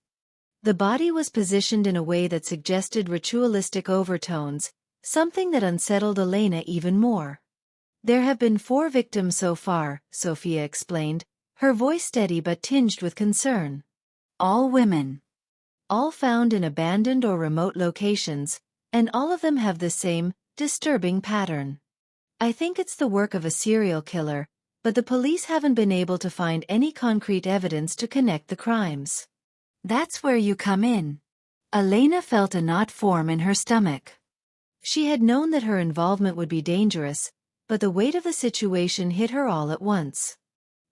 The body was positioned in a way that suggested ritualistic overtones, something that unsettled Elena even more. "There have been 4 victims so far," Sophia explained, her voice steady but tinged with concern. "All women. All found in abandoned or remote locations, and all of them have the same, disturbing pattern. I think it's the work of a serial killer, but the police haven't been able to find any concrete evidence to connect the crimes." "That's where you come in." Elena felt a knot form in her stomach. She had known that her involvement would be dangerous, but the weight of the situation hit her all at once.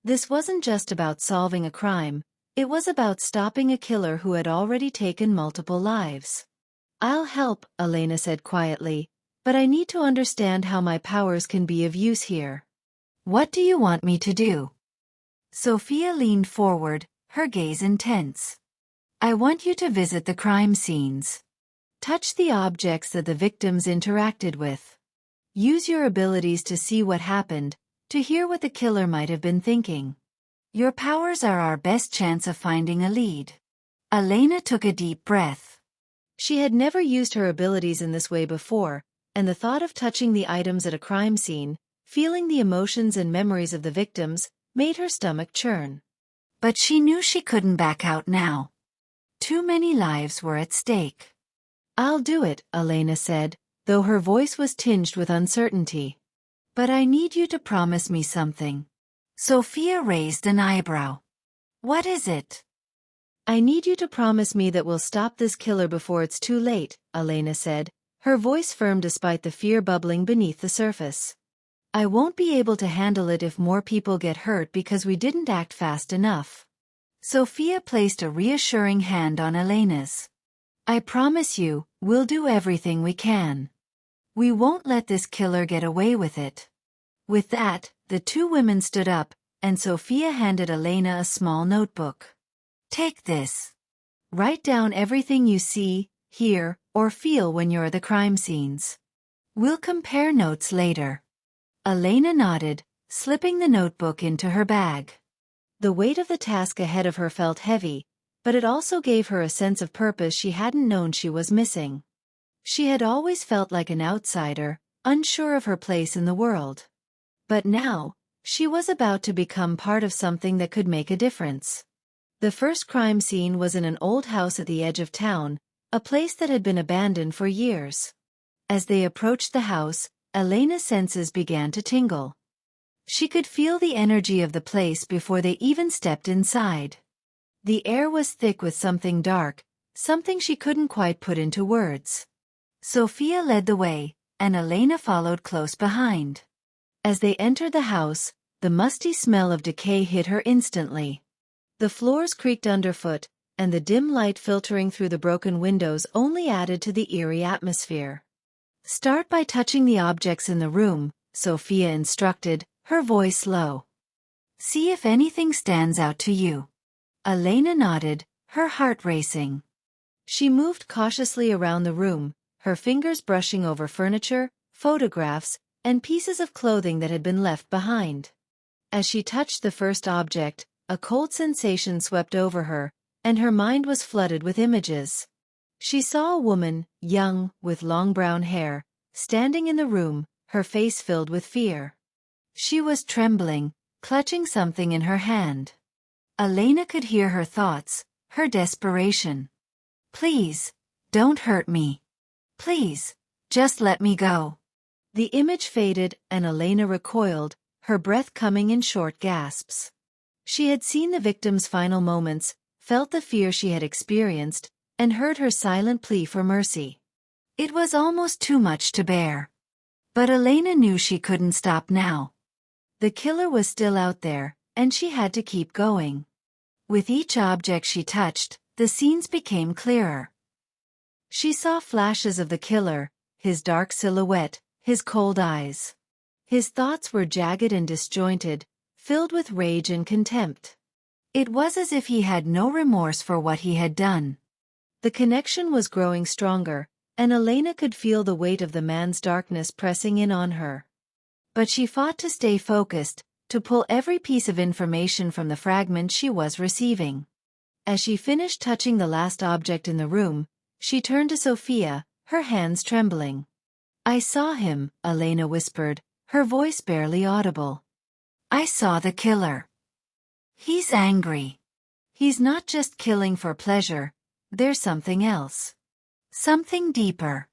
This wasn't just about solving a crime, it was about stopping a killer who had already taken multiple lives. "I'll help," Elena said quietly, "but I need to understand how my powers can be of use here." "What do you want me to do?" Sophia leaned forward, her gaze intense. "I want you to visit the crime scenes. Touch the objects that the victims interacted with. Use your abilities to see what happened, to hear what the killer might have been thinking. Your powers are our best chance of finding a lead." Elena took a deep breath. She had never used her abilities in this way before, and the thought of touching the items at a crime scene, feeling the emotions and memories of the victims, made her stomach churn. But she knew she couldn't back out now. Too many lives were at stake. "I'll do it," Elena said, though her voice was tinged with uncertainty. "But I need you to promise me something." Sophia raised an eyebrow. "What is it?" "I need you to promise me that we'll stop this killer before it's too late," Elena said, her voice firm despite the fear bubbling beneath the surface. "I won't be able to handle it if more people get hurt because we didn't act fast enough." Sophia placed a reassuring hand on Elena's. "I promise you, we'll do everything we can. We won't let this killer get away with it." With that, the two women stood up, and Sophia handed Elena a small notebook. "Take this. Write down everything you see, hear, or feel when you're at the crime scenes. We'll compare notes later." Elena nodded, slipping the notebook into her bag. The weight of the task ahead of her felt heavy, but it also gave her a sense of purpose she hadn't known she was missing. She had always felt like an outsider, unsure of her place in the world. But now, she was about to become part of something that could make a difference. The first crime scene was in an old house at the edge of town, a place that had been abandoned for years. As they approached the house, Elena's senses began to tingle. She could feel the energy of the place before they even stepped inside. The air was thick with something dark, something she couldn't quite put into words. Sophia led the way, and Elena followed close behind. As they entered the house, the musty smell of decay hit her instantly. The floors creaked underfoot, and the dim light filtering through the broken windows only added to the eerie atmosphere. "Start by touching the objects in the room," Sophia instructed, her voice low. "See if anything stands out to you." Elena nodded, her heart racing. She moved cautiously around the room, her fingers brushing over furniture, photographs, and pieces of clothing that had been left behind. As she touched the first object, a cold sensation swept over her, and her mind was flooded with images. She saw a woman, young, with long brown hair, standing in the room, her face filled with fear. She was trembling, clutching something in her hand. Elena could hear her thoughts, her desperation. "Please, don't hurt me. Please, just let me go." The image faded, and Elena recoiled, her breath coming in short gasps. She had seen the victim's final moments, felt the fear she had experienced, and heard her silent plea for mercy. It was almost too much to bear. But Elena knew she couldn't stop now. The killer was still out there, and she had to keep going. With each object she touched, the scenes became clearer. She saw flashes of the killer, his dark silhouette, his cold eyes. His thoughts were jagged and disjointed, filled with rage and contempt. It was as if he had no remorse for what he had done. The connection was growing stronger, and Elena could feel the weight of the man's darkness pressing in on her. But she fought to stay focused, to pull every piece of information from the fragment she was receiving. As she finished touching the last object in the room, she turned to Sophia, her hands trembling. "I saw him," Elena whispered, her voice barely audible. "I saw the killer. He's angry. He's not just killing for pleasure, there's something else. Something deeper."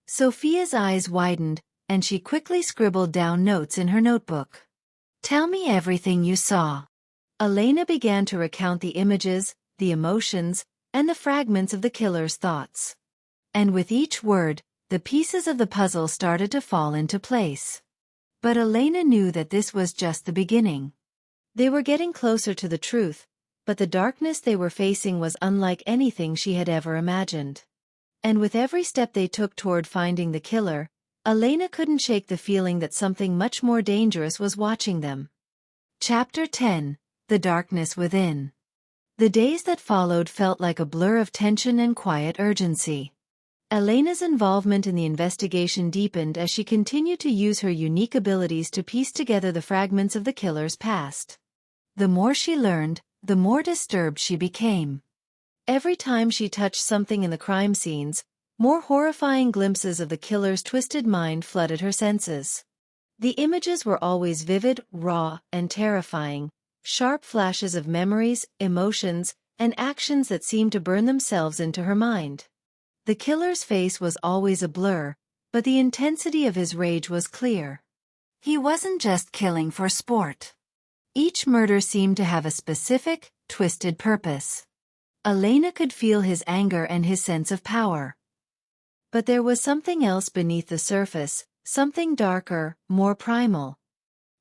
Sophia's eyes widened, and she quickly scribbled down notes in her notebook. "Tell me everything you saw." Elena began to recount the images, the emotions, and the fragments of the killer's thoughts. And with each word, the pieces of the puzzle started to fall into place. But Elena knew that this was just the beginning. They were getting closer to the truth, but the darkness they were facing was unlike anything she had ever imagined. And with every step they took toward finding the killer, Elena couldn't shake the feeling that something much more dangerous was watching them. Chapter 10: The Darkness Within. The days that followed felt like a blur of tension and quiet urgency. Elena's involvement in the investigation deepened as she continued to use her unique abilities to piece together the fragments of the killer's past. The more she learned, the more disturbed she became. Every time she touched something in the crime scenes, more horrifying glimpses of the killer's twisted mind flooded her senses. The images were always vivid, raw, and terrifying, sharp flashes of memories, emotions, and actions that seemed to burn themselves into her mind. The killer's face was always a blur, but the intensity of his rage was clear. He wasn't just killing for sport. Each murder seemed to have a specific, twisted purpose. Elena could feel his anger and his sense of power. But there was something else beneath the surface, something darker, more primal.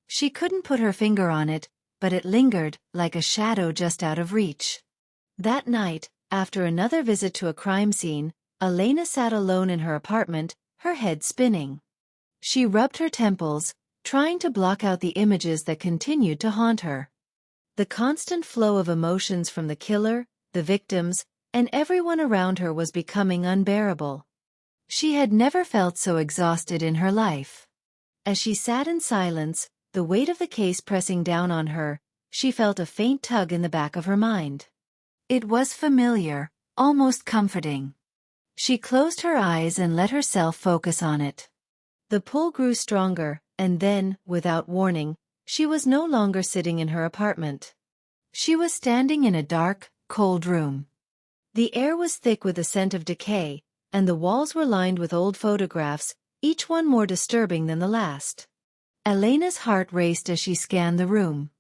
She couldn't put her finger on it, but it lingered, like a shadow just out of reach. That night, after another visit to a crime scene, Elena sat alone in her apartment, her head spinning. She rubbed her temples, trying to block out the images that continued to haunt her. The constant flow of emotions from the killer, the victims, and everyone around her was becoming unbearable. She had never felt so exhausted in her life. As she sat in silence, the weight of the case pressing down on her, she felt a faint tug in the back of her mind. It was familiar, almost comforting. She closed her eyes and let herself focus on it. The pull grew stronger, and then, without warning, she was no longer sitting in her apartment. She was standing in a dark, cold room. The air was thick with the scent of decay, and the walls were lined with old photographs, each one more disturbing than the last. Elena's heart raced as she scanned the room.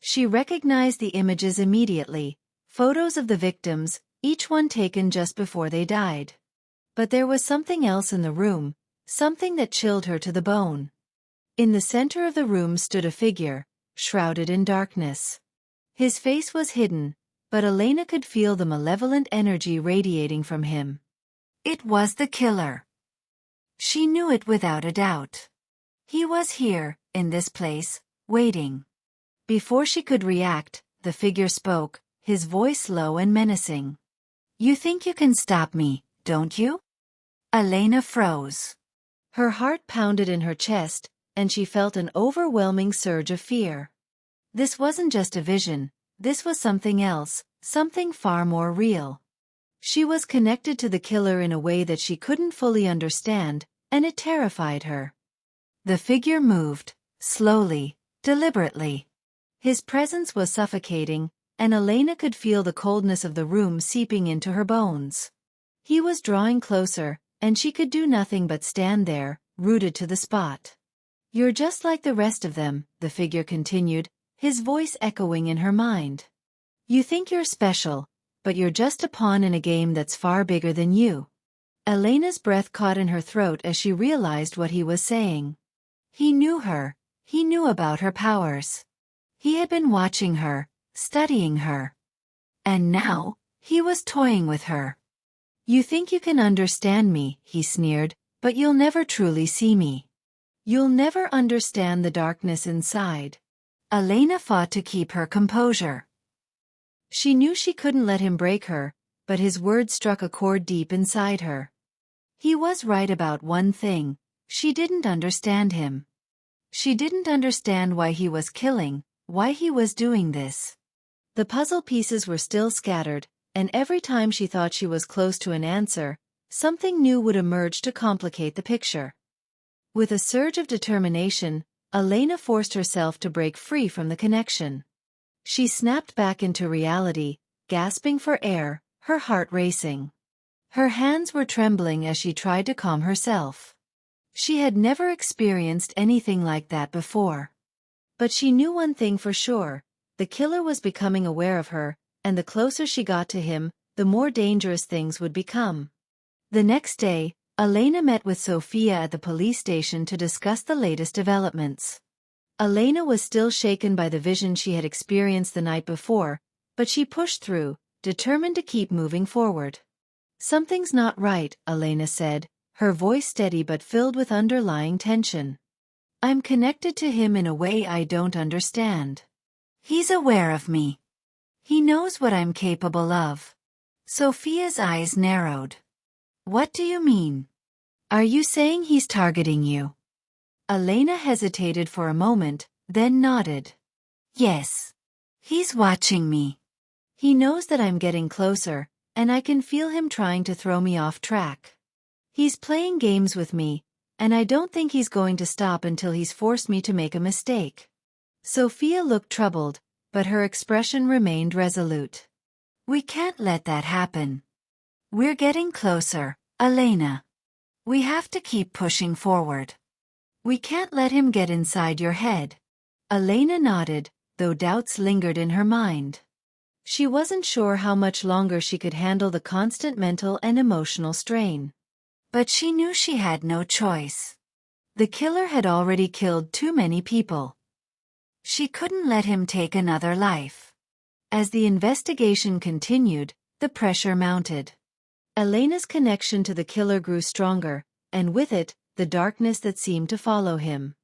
She recognized the images immediately, photos of the victims, each one taken just before they died. But there was something else in the room, something that chilled her to the bone. In the center of the room stood a figure, shrouded in darkness. His face was hidden, but Elena could feel the malevolent energy radiating from him. It was the killer. She knew it without a doubt. He was here, in this place, waiting. Before she could react, the figure spoke, his voice low and menacing. "You think you can stop me, don't you?" Elena froze. Her heart pounded in her chest, and she felt an overwhelming surge of fear. This wasn't just a vision, this was something else, something far more real. She was connected to the killer in a way that she couldn't fully understand, and it terrified her. The figure moved, slowly, deliberately. His presence was suffocating, and Elena could feel the coldness of the room seeping into her bones. He was drawing closer, and she could do nothing but stand there, rooted to the spot. "You're just like the rest of them," the figure continued, his voice echoing in her mind. "You think you're special, but you're just a pawn in a game that's far bigger than you." Elena's breath caught in her throat as she realized what he was saying. He knew her. He knew about her powers. He had been watching her, studying her. And now, he was toying with her. "You think you can understand me," he sneered, "but you'll never truly see me. You'll never understand the darkness inside." Elena fought to keep her composure. She knew she couldn't let him break her, but his words struck a chord deep inside her. He was right about one thing: she didn't understand him. She didn't understand why he was killing, why he was doing this. The puzzle pieces were still scattered, and every time she thought she was close to an answer, something new would emerge to complicate the picture. With a surge of determination, Elena forced herself to break free from the connection. She snapped back into reality, gasping for air, her heart racing. Her hands were trembling as she tried to calm herself. She had never experienced anything like that before. But she knew one thing for sure: the killer was becoming aware of her, and the closer she got to him, the more dangerous things would become. The next day, Elena met with Sophia at the police station to discuss the latest developments. Elena was still shaken by the vision she had experienced the night before, but she pushed through, determined to keep moving forward. "Something's not right," Elena said, her voice steady but filled with underlying tension. "I'm connected to him in a way I don't understand. He's aware of me. He knows what I'm capable of." Sophia's eyes narrowed. "What do you mean? Are you saying he's targeting you?" Elena hesitated for a moment, then nodded. "Yes. He's watching me. He knows that I'm getting closer, and I can feel him trying to throw me off track. He's playing games with me, and I don't think he's going to stop until he's forced me to make a mistake. Sophia looked troubled, but her expression remained resolute. We can't let that happen. We're getting closer, Elena. We have to keep pushing forward. We can't let him get inside your head. Elena nodded, though doubts lingered in her mind. She wasn't sure how much longer she could handle the constant mental and emotional strain. But she knew she had no choice. The killer had already killed too many people. She couldn't let him take another life. As the investigation continued, the pressure mounted. Elena's connection to the killer grew stronger, and with it, the darkness that seemed to follow him.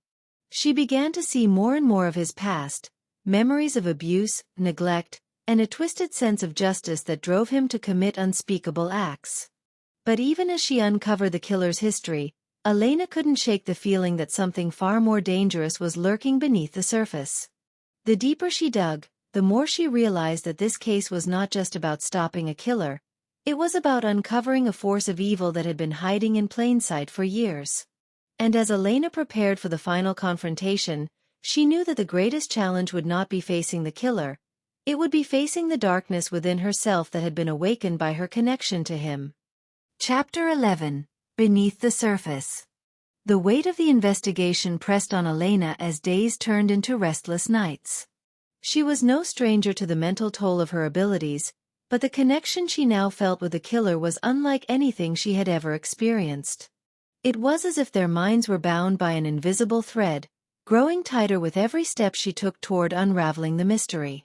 She began to see more and more of his past, memories of abuse, neglect, and a twisted sense of justice that drove him to commit unspeakable acts. But even as she uncovered the killer's history, Elena couldn't shake the feeling that something far more dangerous was lurking beneath the surface. The deeper she dug, the more she realized that this case was not just about stopping a killer. It was about uncovering a force of evil that had been hiding in plain sight for years. And as Elena prepared for the final confrontation, she knew that the greatest challenge would not be facing the killer. It would be facing the darkness within herself that had been awakened by her connection to him. Chapter 11. Beneath the Surface. The weight of the investigation pressed on Elena as days turned into restless nights. She was no stranger to the mental toll of her abilities, but the connection she now felt with the killer was unlike anything she had ever experienced. It was as if their minds were bound by an invisible thread, growing tighter with every step she took toward unraveling the mystery.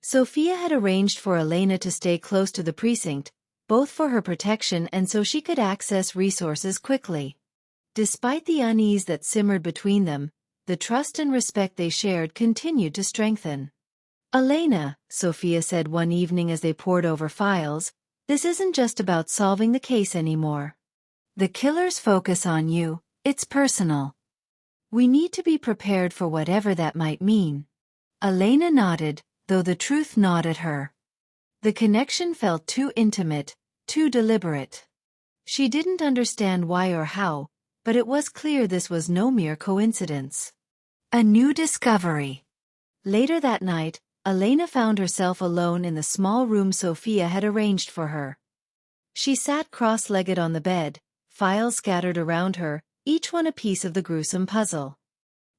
Sophia had arranged for Elena to stay close to the precinct, both for her protection and so she could access resources quickly. Despite the unease that simmered between them, the trust and respect they shared continued to strengthen. Elena, Sophia said one evening as they pored over files, this isn't just about solving the case anymore. The killer's focus on you, it's personal. We need to be prepared for whatever that might mean. Elena nodded, though the truth gnawed at her. The connection felt too intimate, too deliberate. She didn't understand why or how, but it was clear this was no mere coincidence. A new discovery. Later that night, Elena found herself alone in the small room Sophia had arranged for her. She sat cross-legged on the bed, files scattered around her, each one a piece of the gruesome puzzle.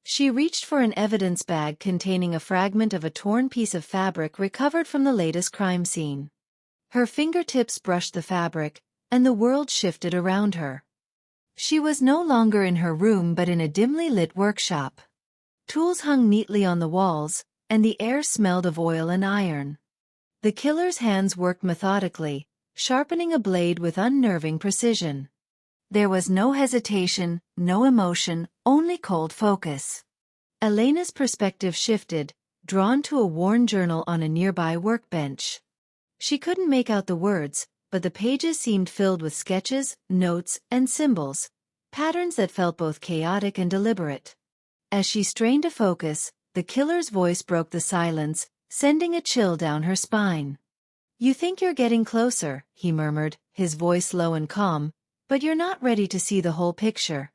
She reached for an evidence bag containing a fragment of a torn piece of fabric recovered from the latest crime scene. Her fingertips brushed the fabric, and the world shifted around her. She was no longer in her room but in a dimly lit workshop. Tools hung neatly on the walls, and the air smelled of oil and iron. The killer's hands worked methodically, sharpening a blade with unnerving precision. There was no hesitation, no emotion, only cold focus. Elena's perspective shifted, drawn to a worn journal on a nearby workbench. She couldn't make out the words, but the pages seemed filled with sketches, notes, and symbols, patterns that felt both chaotic and deliberate. As she strained to focus, the killer's voice broke the silence, sending a chill down her spine. You think you're getting closer, he murmured, his voice low and calm, but you're not ready to see the whole picture.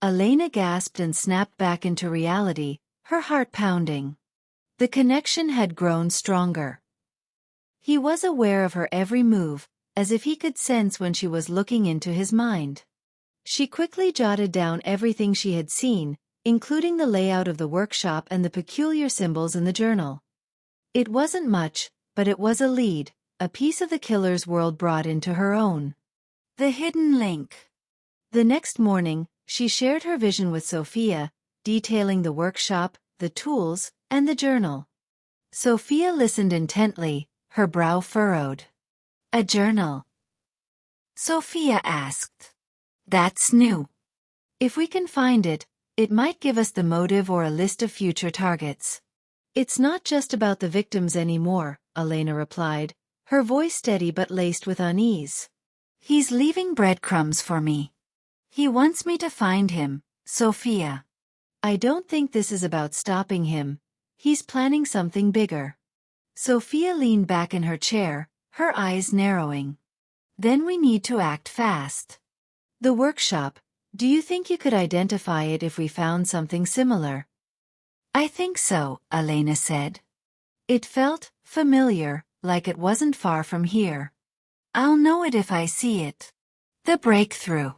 Elena gasped and snapped back into reality, her heart pounding. The connection had grown stronger. He was aware of her every move, as if he could sense when she was looking into his mind. She quickly jotted down everything she had seen, including the layout of the workshop and the peculiar symbols in the journal. It wasn't much, but it was a lead, a piece of the killer's world brought into her own. The hidden link. The next morning, she shared her vision with Sophia, detailing the workshop, the tools, and the journal. Sophia listened intently, her brow furrowed. A journal? Sophia asked. That's new. If we can find it, it might give us the motive or a list of future targets. It's not just about the victims anymore, Elena replied, her voice steady but laced with unease. He's leaving breadcrumbs for me. He wants me to find him, Sophia. I don't think this is about stopping him. He's planning something bigger. Sophia leaned back in her chair, her eyes narrowing. Then we need to act fast. The workshop, Do you think you could identify it if we found something similar? I think so, Elena said. It felt familiar, like it wasn't far from here. I'll know it if I see it. The breakthrough.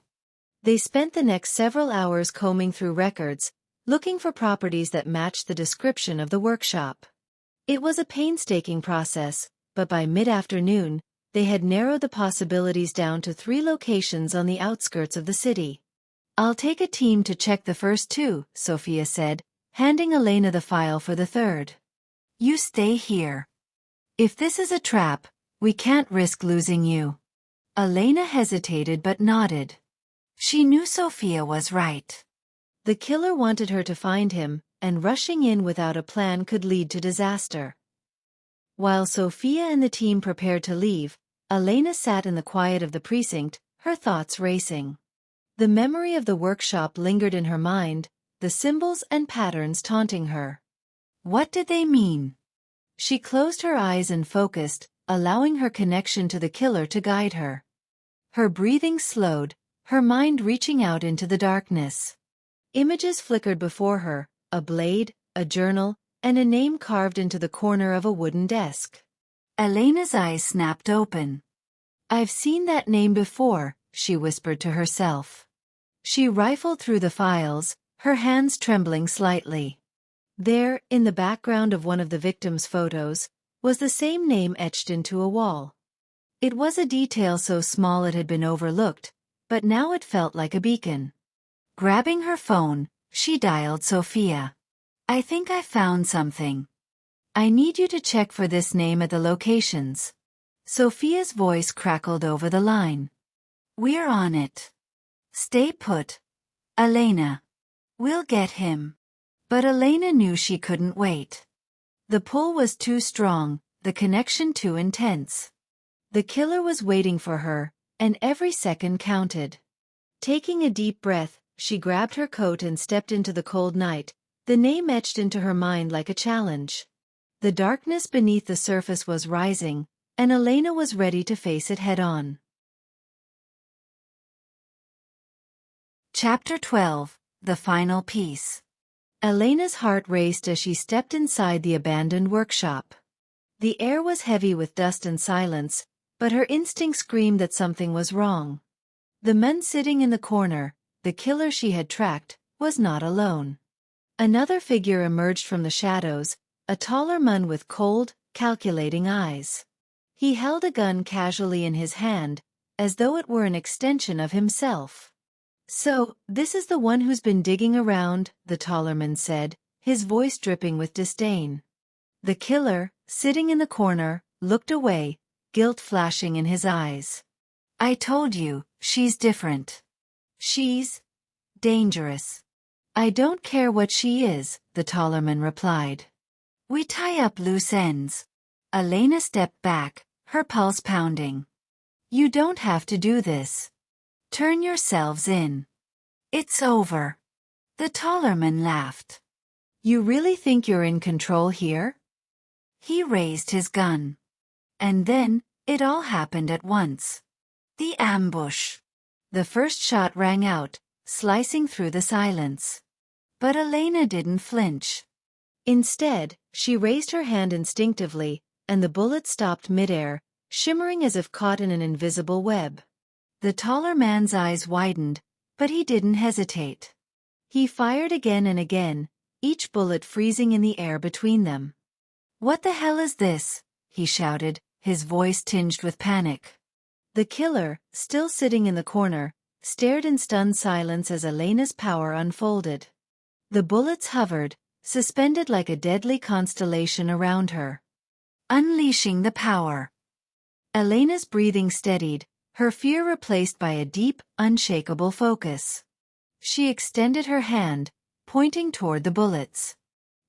They spent the next several hours combing through records, looking for properties that matched the description of the workshop. It was a painstaking process, but by mid-afternoon, they had narrowed the possibilities down to 3 locations on the outskirts of the city. I'll take a team to check the first 2, Sophia said, handing Elena the file for the third. You stay here. If this is a trap, we can't risk losing you. Elena hesitated but nodded. She knew Sophia was right. The killer wanted her to find him, and rushing in without a plan could lead to disaster. While Sophia and the team prepared to leave, Elena sat in the quiet of the precinct, her thoughts racing. The memory of the workshop lingered in her mind, the symbols and patterns taunting her. What did they mean? She closed her eyes and focused, allowing her connection to the killer to guide her. Her breathing slowed, her mind reaching out into the darkness. Images flickered before her, a blade, a journal, and a name carved into the corner of a wooden desk. Elena's eyes snapped open. I've seen that name before, she whispered to herself. She rifled through the files, her hands trembling slightly. There, in the background of one of the victim's photos, was the same name etched into a wall. It was a detail so small it had been overlooked, but now it felt like a beacon. Grabbing her phone, she dialed Sophia. I think I found something. I need you to check for this name at the locations. Sophia's voice crackled over the line. We're on it. Stay put. Elena. We'll get him. But Elena knew she couldn't wait. The pull was too strong, the connection too intense. The killer was waiting for her, and every second counted. Taking a deep breath, she grabbed her coat and stepped into the cold night, the name etched into her mind like a challenge. The darkness beneath the surface was rising, and Elena was ready to face it head-on. Chapter 12, The Final Piece. Elena's heart raced as she stepped inside the abandoned workshop. The air was heavy with dust and silence, but her instinct screamed that something was wrong. The man sitting in the corner, the killer she had tracked, was not alone. Another figure emerged from the shadows, a taller man with cold, calculating eyes. He held a gun casually in his hand, as though it were an extension of himself. So, this is the one who's been digging around, the taller man said, his voice dripping with disdain. The killer, sitting in the corner, looked away, guilt flashing in his eyes. I told you, she's different. She's dangerous. I don't care what she is, the taller man replied. We tie up loose ends. Elena stepped back, her pulse pounding. You don't have to do this. Turn yourselves in. It's over. The taller man laughed. You really think you're in control here? He raised his gun. And then, it all happened at once. The ambush. The first shot rang out, slicing through the silence. But Elena didn't flinch. Instead, she raised her hand instinctively, and the bullet stopped midair, shimmering as if caught in an invisible web. The taller man's eyes widened, but he didn't hesitate. He fired again and again, each bullet freezing in the air between them. What the hell is this? He shouted, his voice tinged with panic. The killer, still sitting in the corner, stared in stunned silence as Elena's power unfolded. The bullets hovered, suspended like a deadly constellation around her. Unleashing the power. Elena's breathing steadied, her fear replaced by a deep, unshakable focus. She extended her hand, pointing toward the bullets.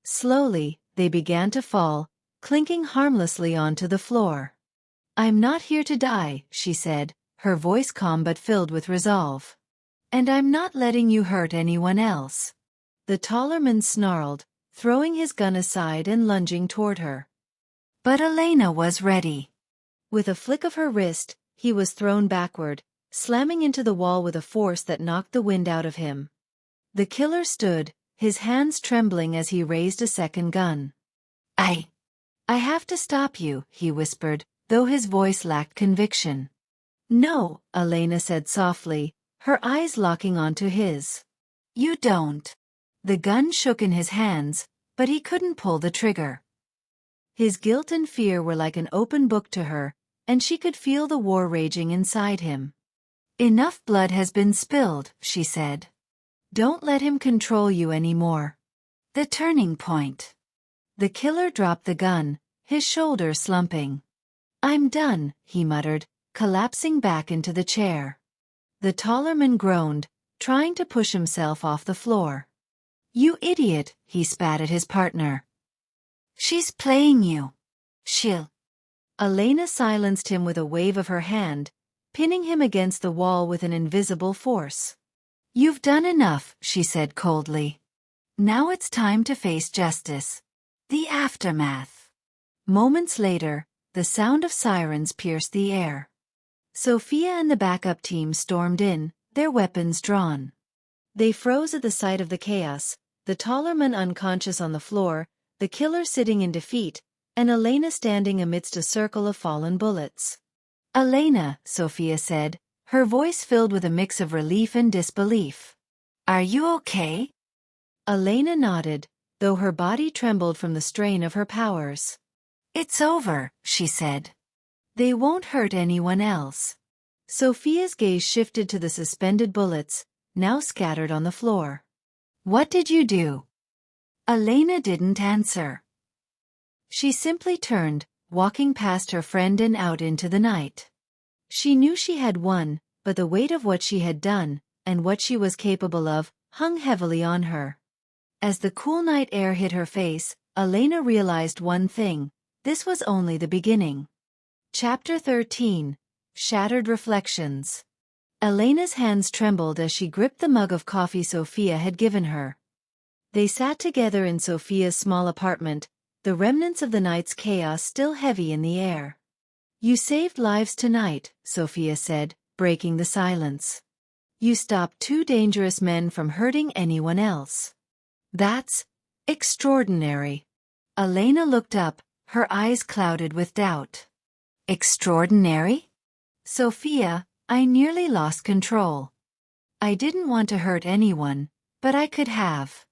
Slowly, they began to fall, clinking harmlessly onto the floor. I'm not here to die, she said, her voice calm but filled with resolve. And I'm not letting you hurt anyone else. The taller man snarled, throwing his gun aside and lunging toward her. But Elena was ready. With a flick of her wrist, he was thrown backward, slamming into the wall with a force that knocked the wind out of him. The killer stood, his hands trembling as he raised a second gun. I have to stop you," he whispered, though his voice lacked conviction. "No," Elena said softly, her eyes locking onto his. "You don't." The gun shook in his hands, but he couldn't pull the trigger. His guilt and fear were like an open book to her, and she could feel the war raging inside him. "Enough blood has been spilled," she said. "Don't let him control you anymore." The turning point. The killer dropped the gun, his shoulders slumping. "I'm done," he muttered, collapsing back into the chair. The taller man groaned, trying to push himself off the floor. "You idiot," he spat at his partner. "She's playing you. She'll—" Elena silenced him with a wave of her hand, pinning him against the wall with an invisible force. "You've done enough," she said coldly. "Now it's time to face justice. The aftermath." Moments later, the sound of sirens pierced the air. Sophia and the backup team stormed in, their weapons drawn. They froze at the sight of the chaos, the taller man unconscious on the floor, the killer sitting in defeat, and Elena standing amidst a circle of fallen bullets. "Elena," Sophia said, her voice filled with a mix of relief and disbelief. "Are you okay?" Elena nodded, though her body trembled from the strain of her powers. "It's over," she said. "They won't hurt anyone else." Sophia's gaze shifted to the suspended bullets, now scattered on the floor. "What did you do?" Elena didn't answer. She simply turned, walking past her friend and out into the night. She knew she had won, but the weight of what she had done, and what she was capable of, hung heavily on her. As the cool night air hit her face, Elena realized one thing: this was only the beginning. Chapter 13. Shattered Reflections. Elena's hands trembled as she gripped the mug of coffee Sophia had given her. They sat together in Sophia's small apartment, the remnants of the night's chaos still heavy in the air. "You saved lives tonight," Sophia said, breaking the silence. "You stopped two dangerous men from hurting anyone else. That's extraordinary." Elena looked up, her eyes clouded with doubt. "Extraordinary?" "Sophia, I nearly lost control. I didn't want to hurt anyone, but I could have.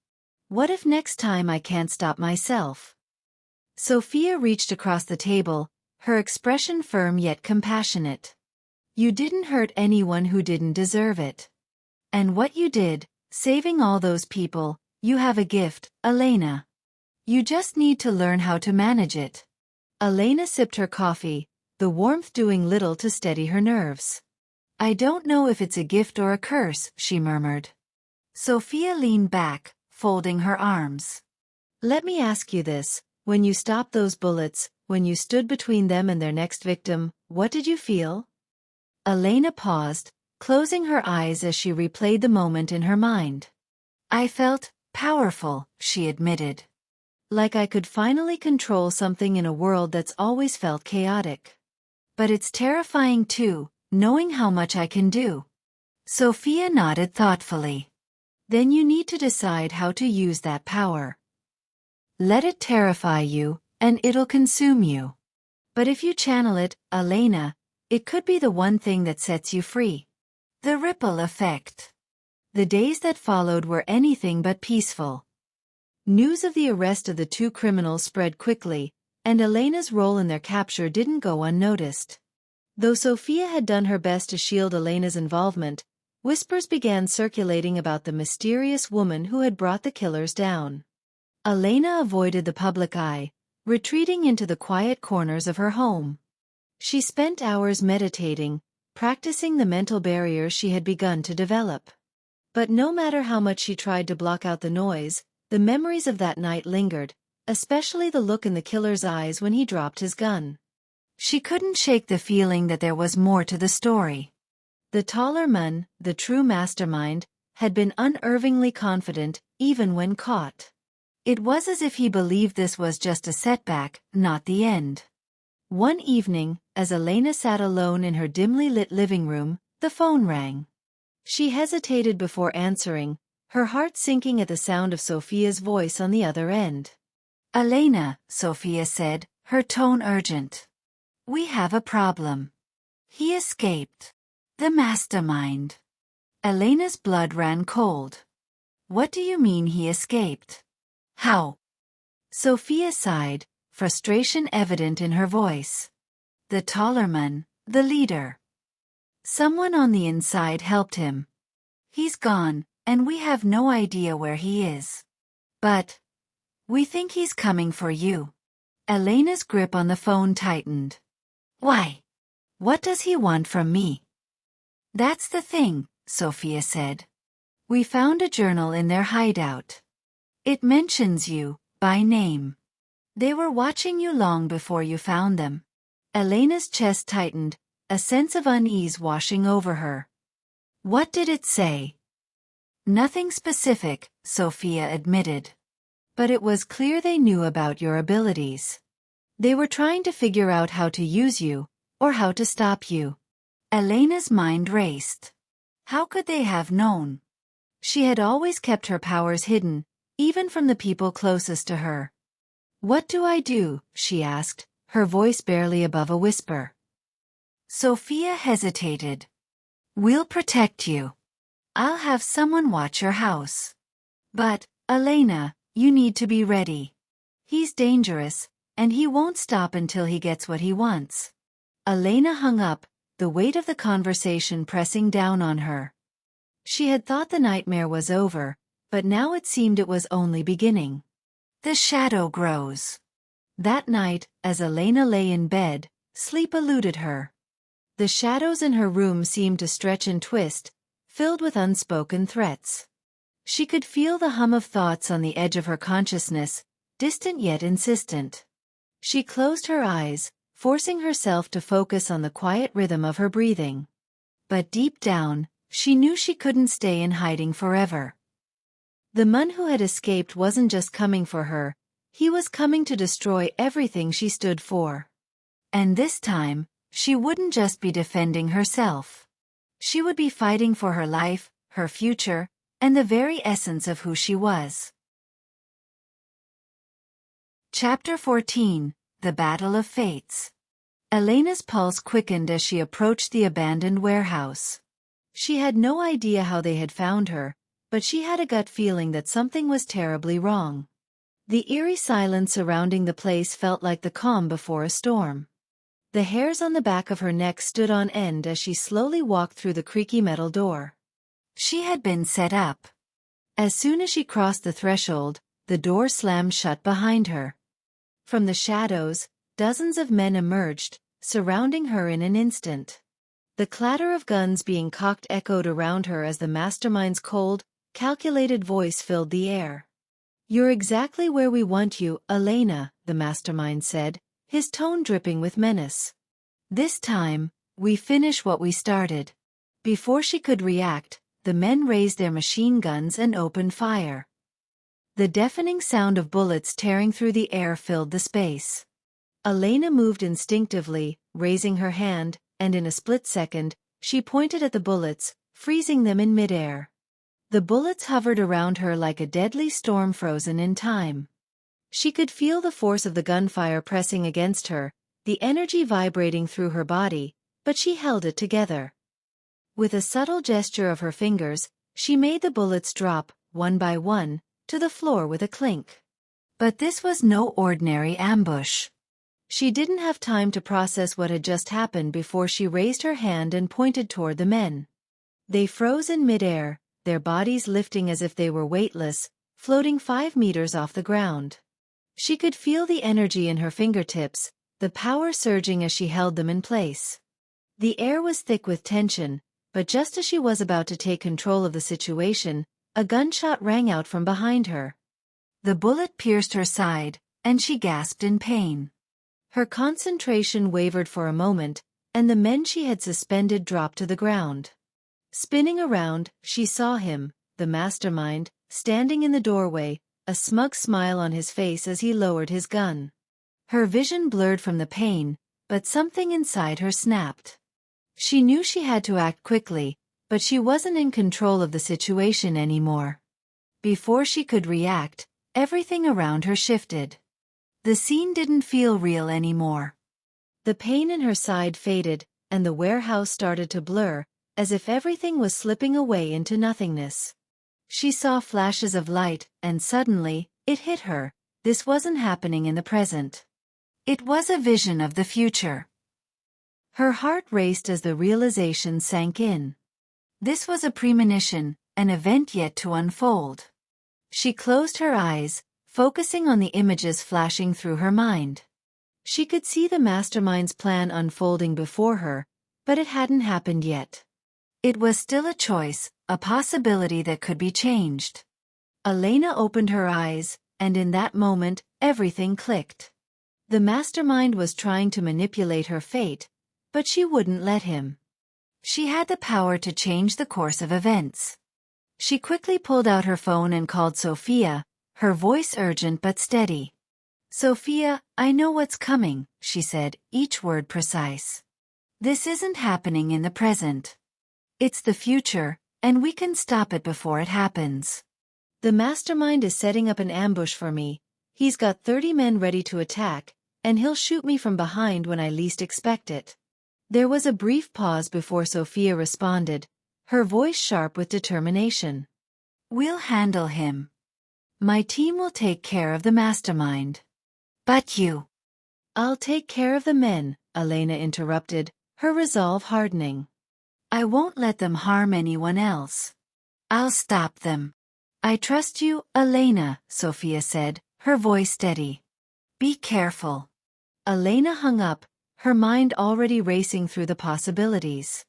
What if next time I can't stop myself?" Sophia reached across the table, her expression firm yet compassionate. "You didn't hurt anyone who didn't deserve it. And what you did, saving all those people, you have a gift, Elena. You just need to learn how to manage it." Elena sipped her coffee, the warmth doing little to steady her nerves. "I don't know if it's a gift or a curse," she murmured. Sophia leaned back, folding her arms. "Let me ask you this. When you stopped those bullets, when you stood between them and their next victim, what did you feel?" Elena paused, closing her eyes as she replayed the moment in her mind. "I felt powerful," she admitted. "Like I could finally control something in a world that's always felt chaotic. But it's terrifying too, knowing how much I can do." Sophia nodded thoughtfully. "Then you need to decide how to use that power. Let it terrify you, and it'll consume you. But if you channel it, Elena, it could be the one thing that sets you free." The ripple effect. The days that followed were anything but peaceful. News of the arrest of the two criminals spread quickly, and Elena's role in their capture didn't go unnoticed. Though Sophia had done her best to shield Elena's involvement, whispers began circulating about the mysterious woman who had brought the killers down. Elena avoided the public eye, retreating into the quiet corners of her home. She spent hours meditating, practicing the mental barriers she had begun to develop. But no matter how much she tried to block out the noise, the memories of that night lingered, especially the look in the killer's eyes when he dropped his gun. She couldn't shake the feeling that there was more to the story. The taller man, the true mastermind, had been unerringly confident, even when caught. It was as if he believed this was just a setback, not the end. One evening, as Elena sat alone in her dimly lit living room, The phone rang. She hesitated before answering, her heart sinking at the sound of Sophia's voice on the other end. Elena, Sophia said, her tone urgent. We have a problem. He escaped. The mastermind. Elena's blood ran cold. What do you mean he escaped? How? Sophia sighed, frustration evident in her voice. The taller man, the leader. Someone on the inside helped him. He's gone, and we have no idea where he is. But we think he's coming for you. Elena's grip on the phone tightened. Why? What does he want from me? That's the thing, Sophia said. We found a journal in their hideout. It mentions you, by name. They were watching you long before you found them. Elena's chest tightened, a sense of unease washing over her. What did it say? Nothing specific, Sophia admitted. But it was clear they knew about your abilities. They were trying to figure out how to use you, or how to stop you. Elena's mind raced. How could they have known? She had always kept her powers hidden, even from the people closest to her. What do I do? She asked, her voice barely above a whisper. Sophia hesitated. We'll protect you. I'll have someone watch your house. But, Elena, you need to be ready. He's dangerous, and he won't stop until he gets what he wants. Elena hung up, the weight of the conversation pressing down on her. She had thought the nightmare was over, but now it seemed it was only beginning. The shadow grows. That night, as Elena lay in bed, sleep eluded her. The shadows in her room seemed to stretch and twist, filled with unspoken threats. She could feel the hum of thoughts on the edge of her consciousness, distant yet insistent. She closed her eyes, forcing herself to focus on the quiet rhythm of her breathing. But deep down, she knew she couldn't stay in hiding forever. The man who had escaped wasn't just coming for her, he was coming to destroy everything she stood for. And this time, she wouldn't just be defending herself. She would be fighting for her life, her future, and the very essence of who she was. Chapter 14, The Battle of Fates. Elena's pulse quickened as she approached the abandoned warehouse. She had no idea how they had found her, but she had a gut feeling that something was terribly wrong. The eerie silence surrounding the place felt like the calm before a storm. The hairs on the back of her neck stood on end as she slowly walked through the creaky metal door. She had been set up. As soon as she crossed the threshold, the door slammed shut behind her. From the shadows, dozens of men emerged, surrounding her in an instant. The clatter of guns being cocked echoed around her as the mastermind's cold, calculated voice filled the air. You're exactly where we want you, Elena, the mastermind said, his tone dripping with menace. This time, we finish what we started. Before she could react, the men raised their machine guns and opened fire. The deafening sound of bullets tearing through the air filled the space. Elena moved instinctively, raising her hand, and in a split second, she pointed at the bullets, freezing them in midair. The bullets hovered around her like a deadly storm frozen in time. She could feel the force of the gunfire pressing against her, the energy vibrating through her body, but she held it together. With a subtle gesture of her fingers, she made the bullets drop, one by one, to the floor with a clink. But this was no ordinary ambush. She didn't have time to process what had just happened before she raised her hand and pointed toward the men. They froze in midair, their bodies lifting as if they were weightless, floating 5 meters off the ground. She could feel the energy in her fingertips, the power surging as she held them in place. The air was thick with tension, but just as she was about to take control of the situation, a gunshot rang out from behind her. The bullet pierced her side, and she gasped in pain. Her concentration wavered for a moment, and the men she had suspended dropped to the ground. Spinning around, she saw him, the mastermind, standing in the doorway, a smug smile on his face as he lowered his gun. Her vision blurred from the pain, but something inside her snapped. She knew she had to act quickly, but she wasn't in control of the situation anymore. Before she could react, everything around her shifted. The scene didn't feel real anymore. The pain in her side faded, and the warehouse started to blur, as if everything was slipping away into nothingness. She saw flashes of light, and suddenly, it hit her. This wasn't happening in the present. It was a vision of the future. Her heart raced as the realization sank in. This was a premonition, an event yet to unfold. She closed her eyes, focusing on the images flashing through her mind. She could see the mastermind's plan unfolding before her, but it hadn't happened yet. It was still a choice, a possibility that could be changed. Elena opened her eyes, and in that moment, everything clicked. The mastermind was trying to manipulate her fate, but she wouldn't let him. She had the power to change the course of events. She quickly pulled out her phone and called Sophia, her voice urgent but steady. "Sophia, I know what's coming," she said, each word precise. "This isn't happening in the present. It's the future, and we can stop it before it happens. The mastermind is setting up an ambush for me. He's got 30 men ready to attack, and he'll shoot me from behind when I least expect it." There was a brief pause before Sophia responded, her voice sharp with determination. "We'll handle him. My team will take care of the mastermind. But you—" "I'll take care of the men," Elena interrupted, her resolve hardening. "I won't let them harm anyone else. I'll stop them." "I trust you, Elena," Sophia said, her voice steady. "Be careful." Elena hung up, her mind already racing through the possibilities.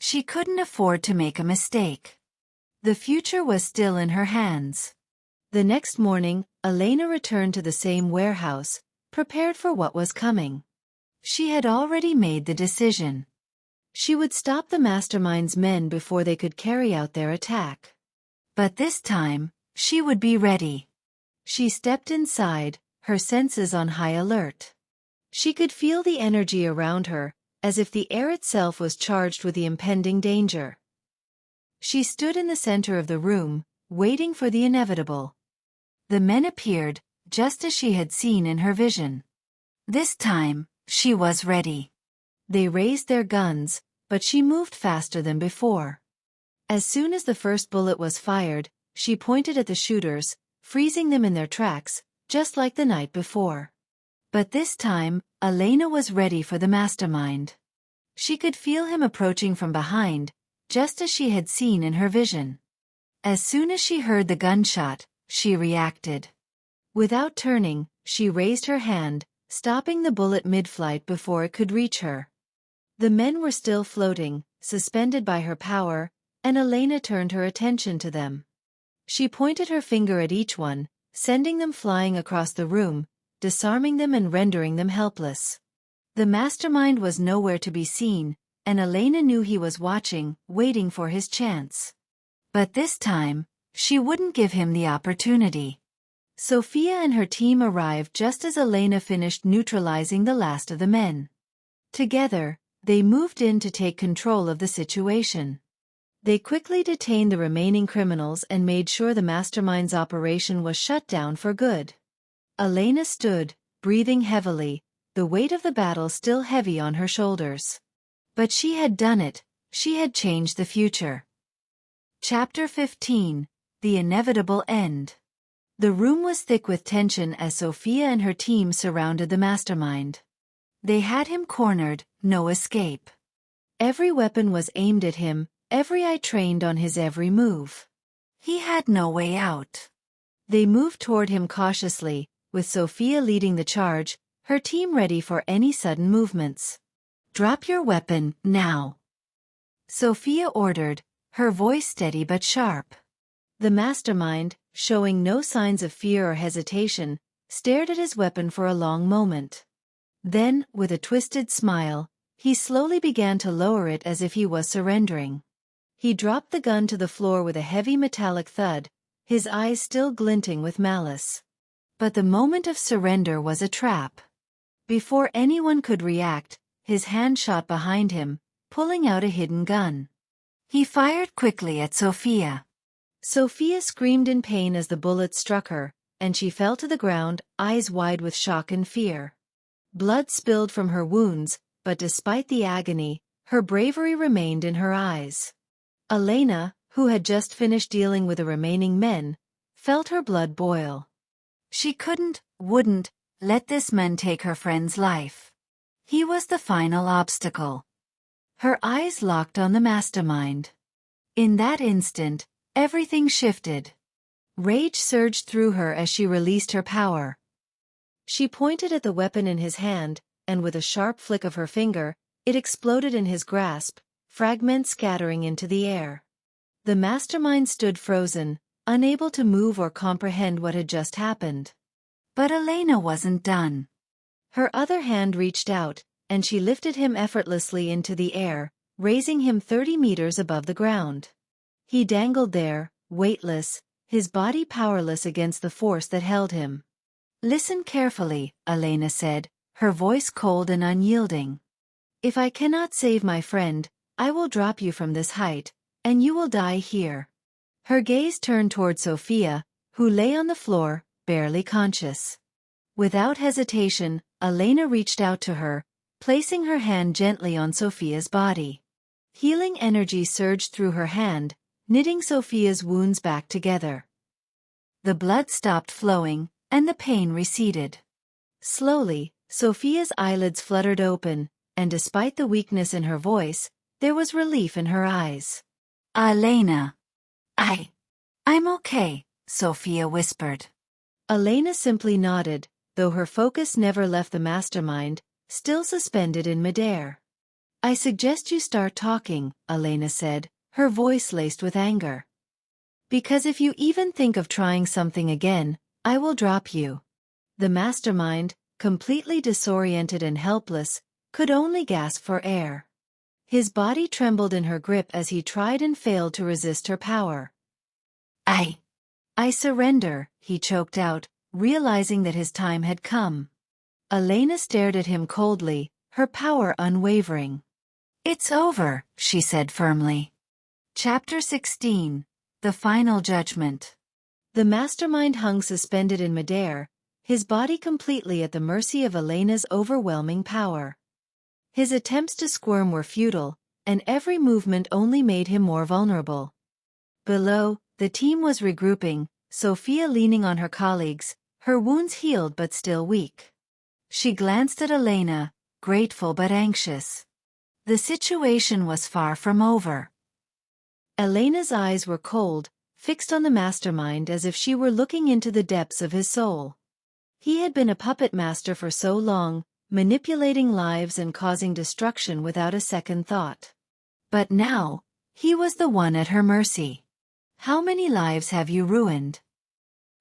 She couldn't afford to make a mistake. The future was still in her hands. The next morning, Elena returned to the same warehouse, prepared for what was coming. She had already made the decision. She would stop the mastermind's men before they could carry out their attack. But this time, she would be ready. She stepped inside, her senses on high alert. She could feel the energy around her, as if the air itself was charged with the impending danger. She stood in the center of the room, waiting for the inevitable. The men appeared, just as she had seen in her vision. This time, she was ready. They raised their guns, but she moved faster than before. As soon as the first bullet was fired, she pointed at the shooters, freezing them in their tracks, just like the night before. But this time, Elena was ready for the mastermind. She could feel him approaching from behind, just as she had seen in her vision. As soon as she heard the gunshot, she reacted. Without turning, she raised her hand, stopping the bullet mid-flight before it could reach her. The men were still floating, suspended by her power, and Elena turned her attention to them. She pointed her finger at each one, sending them flying across the room, disarming them and rendering them helpless. The mastermind was nowhere to be seen, and Elena knew he was watching, waiting for his chance. But this time, she wouldn't give him the opportunity. Sophia and her team arrived just as Elena finished neutralizing the last of the men. Together, they moved in to take control of the situation. They quickly detained the remaining criminals and made sure the mastermind's operation was shut down for good. Elena stood, breathing heavily, the weight of the battle still heavy on her shoulders. But she had done it, she had changed the future. Chapter 15: The Inevitable End. The room was thick with tension as Sophia and her team surrounded the mastermind. They had him cornered, no escape. Every weapon was aimed at him, every eye trained on his every move. He had no way out. They moved toward him cautiously, with Sophia leading the charge, her team ready for any sudden movements. "Drop your weapon, now," Sophia ordered, her voice steady but sharp. The mastermind, showing no signs of fear or hesitation, stared at his weapon for a long moment. Then, with a twisted smile, he slowly began to lower it as if he was surrendering. He dropped the gun to the floor with a heavy metallic thud, his eyes still glinting with malice. But the moment of surrender was a trap. Before anyone could react, his hand shot behind him, pulling out a hidden gun. He fired quickly at Sophia. Sophia screamed in pain as the bullet struck her, and she fell to the ground, eyes wide with shock and fear. Blood spilled from her wounds, but despite the agony, her bravery remained in her eyes. Elena, who had just finished dealing with the remaining men, felt her blood boil. She wouldn't, let this man take her friend's life. He was the final obstacle. Her eyes locked on the mastermind. In that instant, everything shifted. Rage surged through her as she released her power. She pointed at the weapon in his hand, and with a sharp flick of her finger, it exploded in his grasp, fragments scattering into the air. The mastermind stood frozen, unable to move or comprehend what had just happened. But Elena wasn't done. Her other hand reached out, and she lifted him effortlessly into the air, raising him 30 meters above the ground. He dangled there, weightless, his body powerless against the force that held him. Listen carefully, Elena said, her voice cold and unyielding. If I cannot save my friend, I will drop you from this height, and you will die here. Her gaze turned toward Sophia, who lay on the floor, barely conscious. Without hesitation, Elena reached out to her, placing her hand gently on Sophia's body. Healing energy surged through her hand, knitting Sophia's wounds back together. The blood stopped flowing, and the pain receded. Slowly, Sophia's eyelids fluttered open, and despite the weakness in her voice, there was relief in her eyes. Elena. I'm okay, Sophia whispered. Elena simply nodded, though her focus never left the mastermind, still suspended in midair. I suggest you start talking, Elena said, her voice laced with anger. Because if you even think of trying something again, I will drop you. The mastermind, completely disoriented and helpless, could only gasp for air. His body trembled in her grip as he tried and failed to resist her power. I surrender, he choked out, realizing that his time had come. Elena stared at him coldly, her power unwavering. It's over, she said firmly. Chapter 16. The Final Judgment. The mastermind hung suspended in midair, his body completely at the mercy of Elena's overwhelming power. His attempts to squirm were futile, and every movement only made him more vulnerable. Below, the team was regrouping, Sophia leaning on her colleagues, her wounds healed but still weak. She glanced at Elena, grateful but anxious. The situation was far from over. Elena's eyes were cold, fixed on the mastermind as if she were looking into the depths of his soul. He had been a puppet master for so long, manipulating lives and causing destruction without a second thought. But now, he was the one at her mercy. How many lives have you ruined?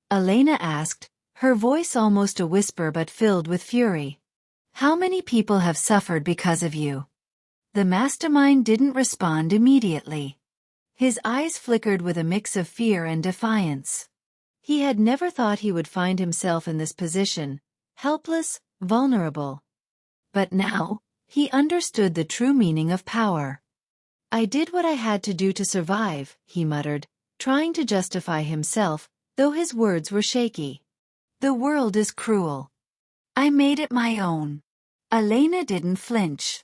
Elena asked, her voice almost a whisper but filled with fury. How many people have suffered because of you? The mastermind didn't respond immediately. His eyes flickered with a mix of fear and defiance. He had never thought he would find himself in this position, helpless, vulnerable. But now, he understood the true meaning of power. I did what I had to do to survive, he muttered, trying to justify himself, though his words were shaky. The world is cruel. I made it my own. Elena didn't flinch.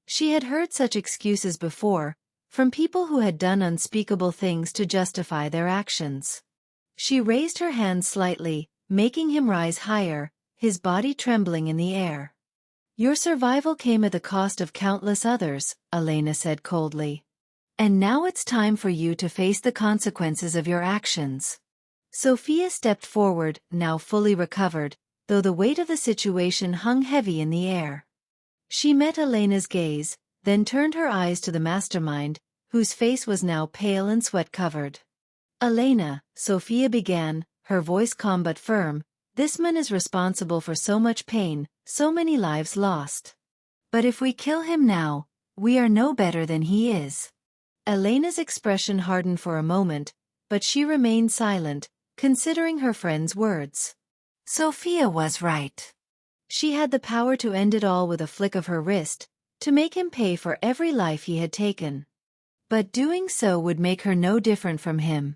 She had heard such excuses before, from people who had done unspeakable things to justify their actions. She raised her hand slightly, making him rise higher, his body trembling in the air. Your survival came at the cost of countless others, Elena said coldly. And now it's time for you to face the consequences of your actions. Sophia stepped forward, now fully recovered, though the weight of the situation hung heavy in the air. She met Elena's gaze, then turned her eyes to the mastermind, whose face was now pale and sweat-covered. Elena, Sophia began, her voice calm but firm, this man is responsible for so much pain, so many lives lost. But if we kill him now, we are no better than he is. Elena's expression hardened for a moment, but she remained silent, considering her friend's words. Sophia was right. She had the power to end it all with a flick of her wrist, to make him pay for every life he had taken. But doing so would make her no different from him.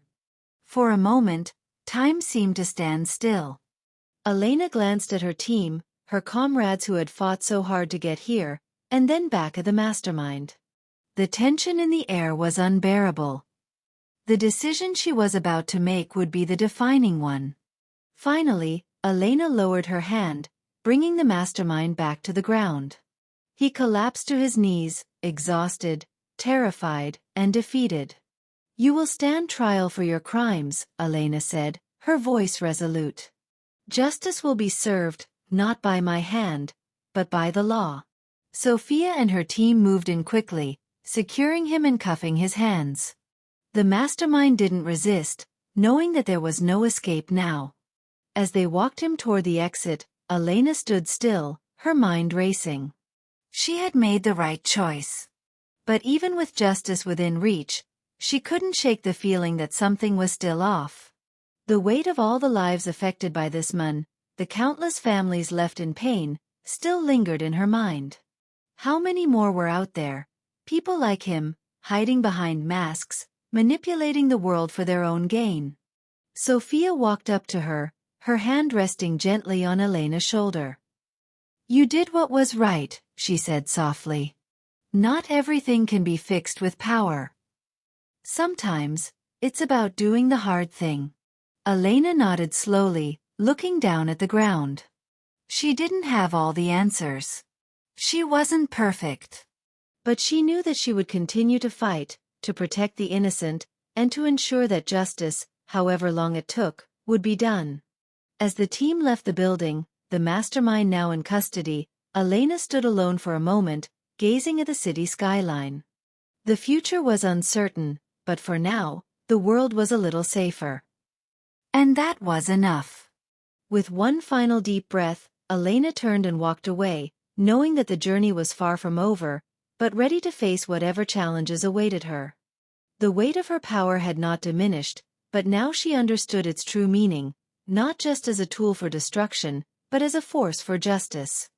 For a moment, time seemed to stand still. Elena glanced at her team, her comrades who had fought so hard to get here, and then back at the mastermind. The tension in the air was unbearable. The decision she was about to make would be the defining one. Finally, Elena lowered her hand, bringing the mastermind back to the ground. He collapsed to his knees, exhausted, terrified, and defeated. "You will stand trial for your crimes," Elena said, her voice resolute. "Justice will be served, not by my hand, but by the law." Sophia and her team moved in quickly, securing him and cuffing his hands. The mastermind didn't resist, knowing that there was no escape now. As they walked him toward the exit, Elena stood still, her mind racing. She had made the right choice. But even with justice within reach, she couldn't shake the feeling that something was still off. The weight of all the lives affected by this man, the countless families left in pain, still lingered in her mind. How many more were out there, people like him, hiding behind masks, manipulating the world for their own gain? Sophia walked up to her, her hand resting gently on Elena's shoulder. "You did what was right," she said softly. "Not everything can be fixed with power. Sometimes, it's about doing the hard thing." Elena nodded slowly, looking down at the ground. She didn't have all the answers. She wasn't perfect. But she knew that she would continue to fight, to protect the innocent, and to ensure that justice, however long it took, would be done. As the team left the building, the mastermind now in custody, Elena stood alone for a moment, gazing at the city skyline. The future was uncertain, but for now, the world was a little safer. And that was enough. With one final deep breath, Elena turned and walked away, knowing that the journey was far from over, but ready to face whatever challenges awaited her. The weight of her power had not diminished, but now she understood its true meaning, not just as a tool for destruction, but as a force for justice.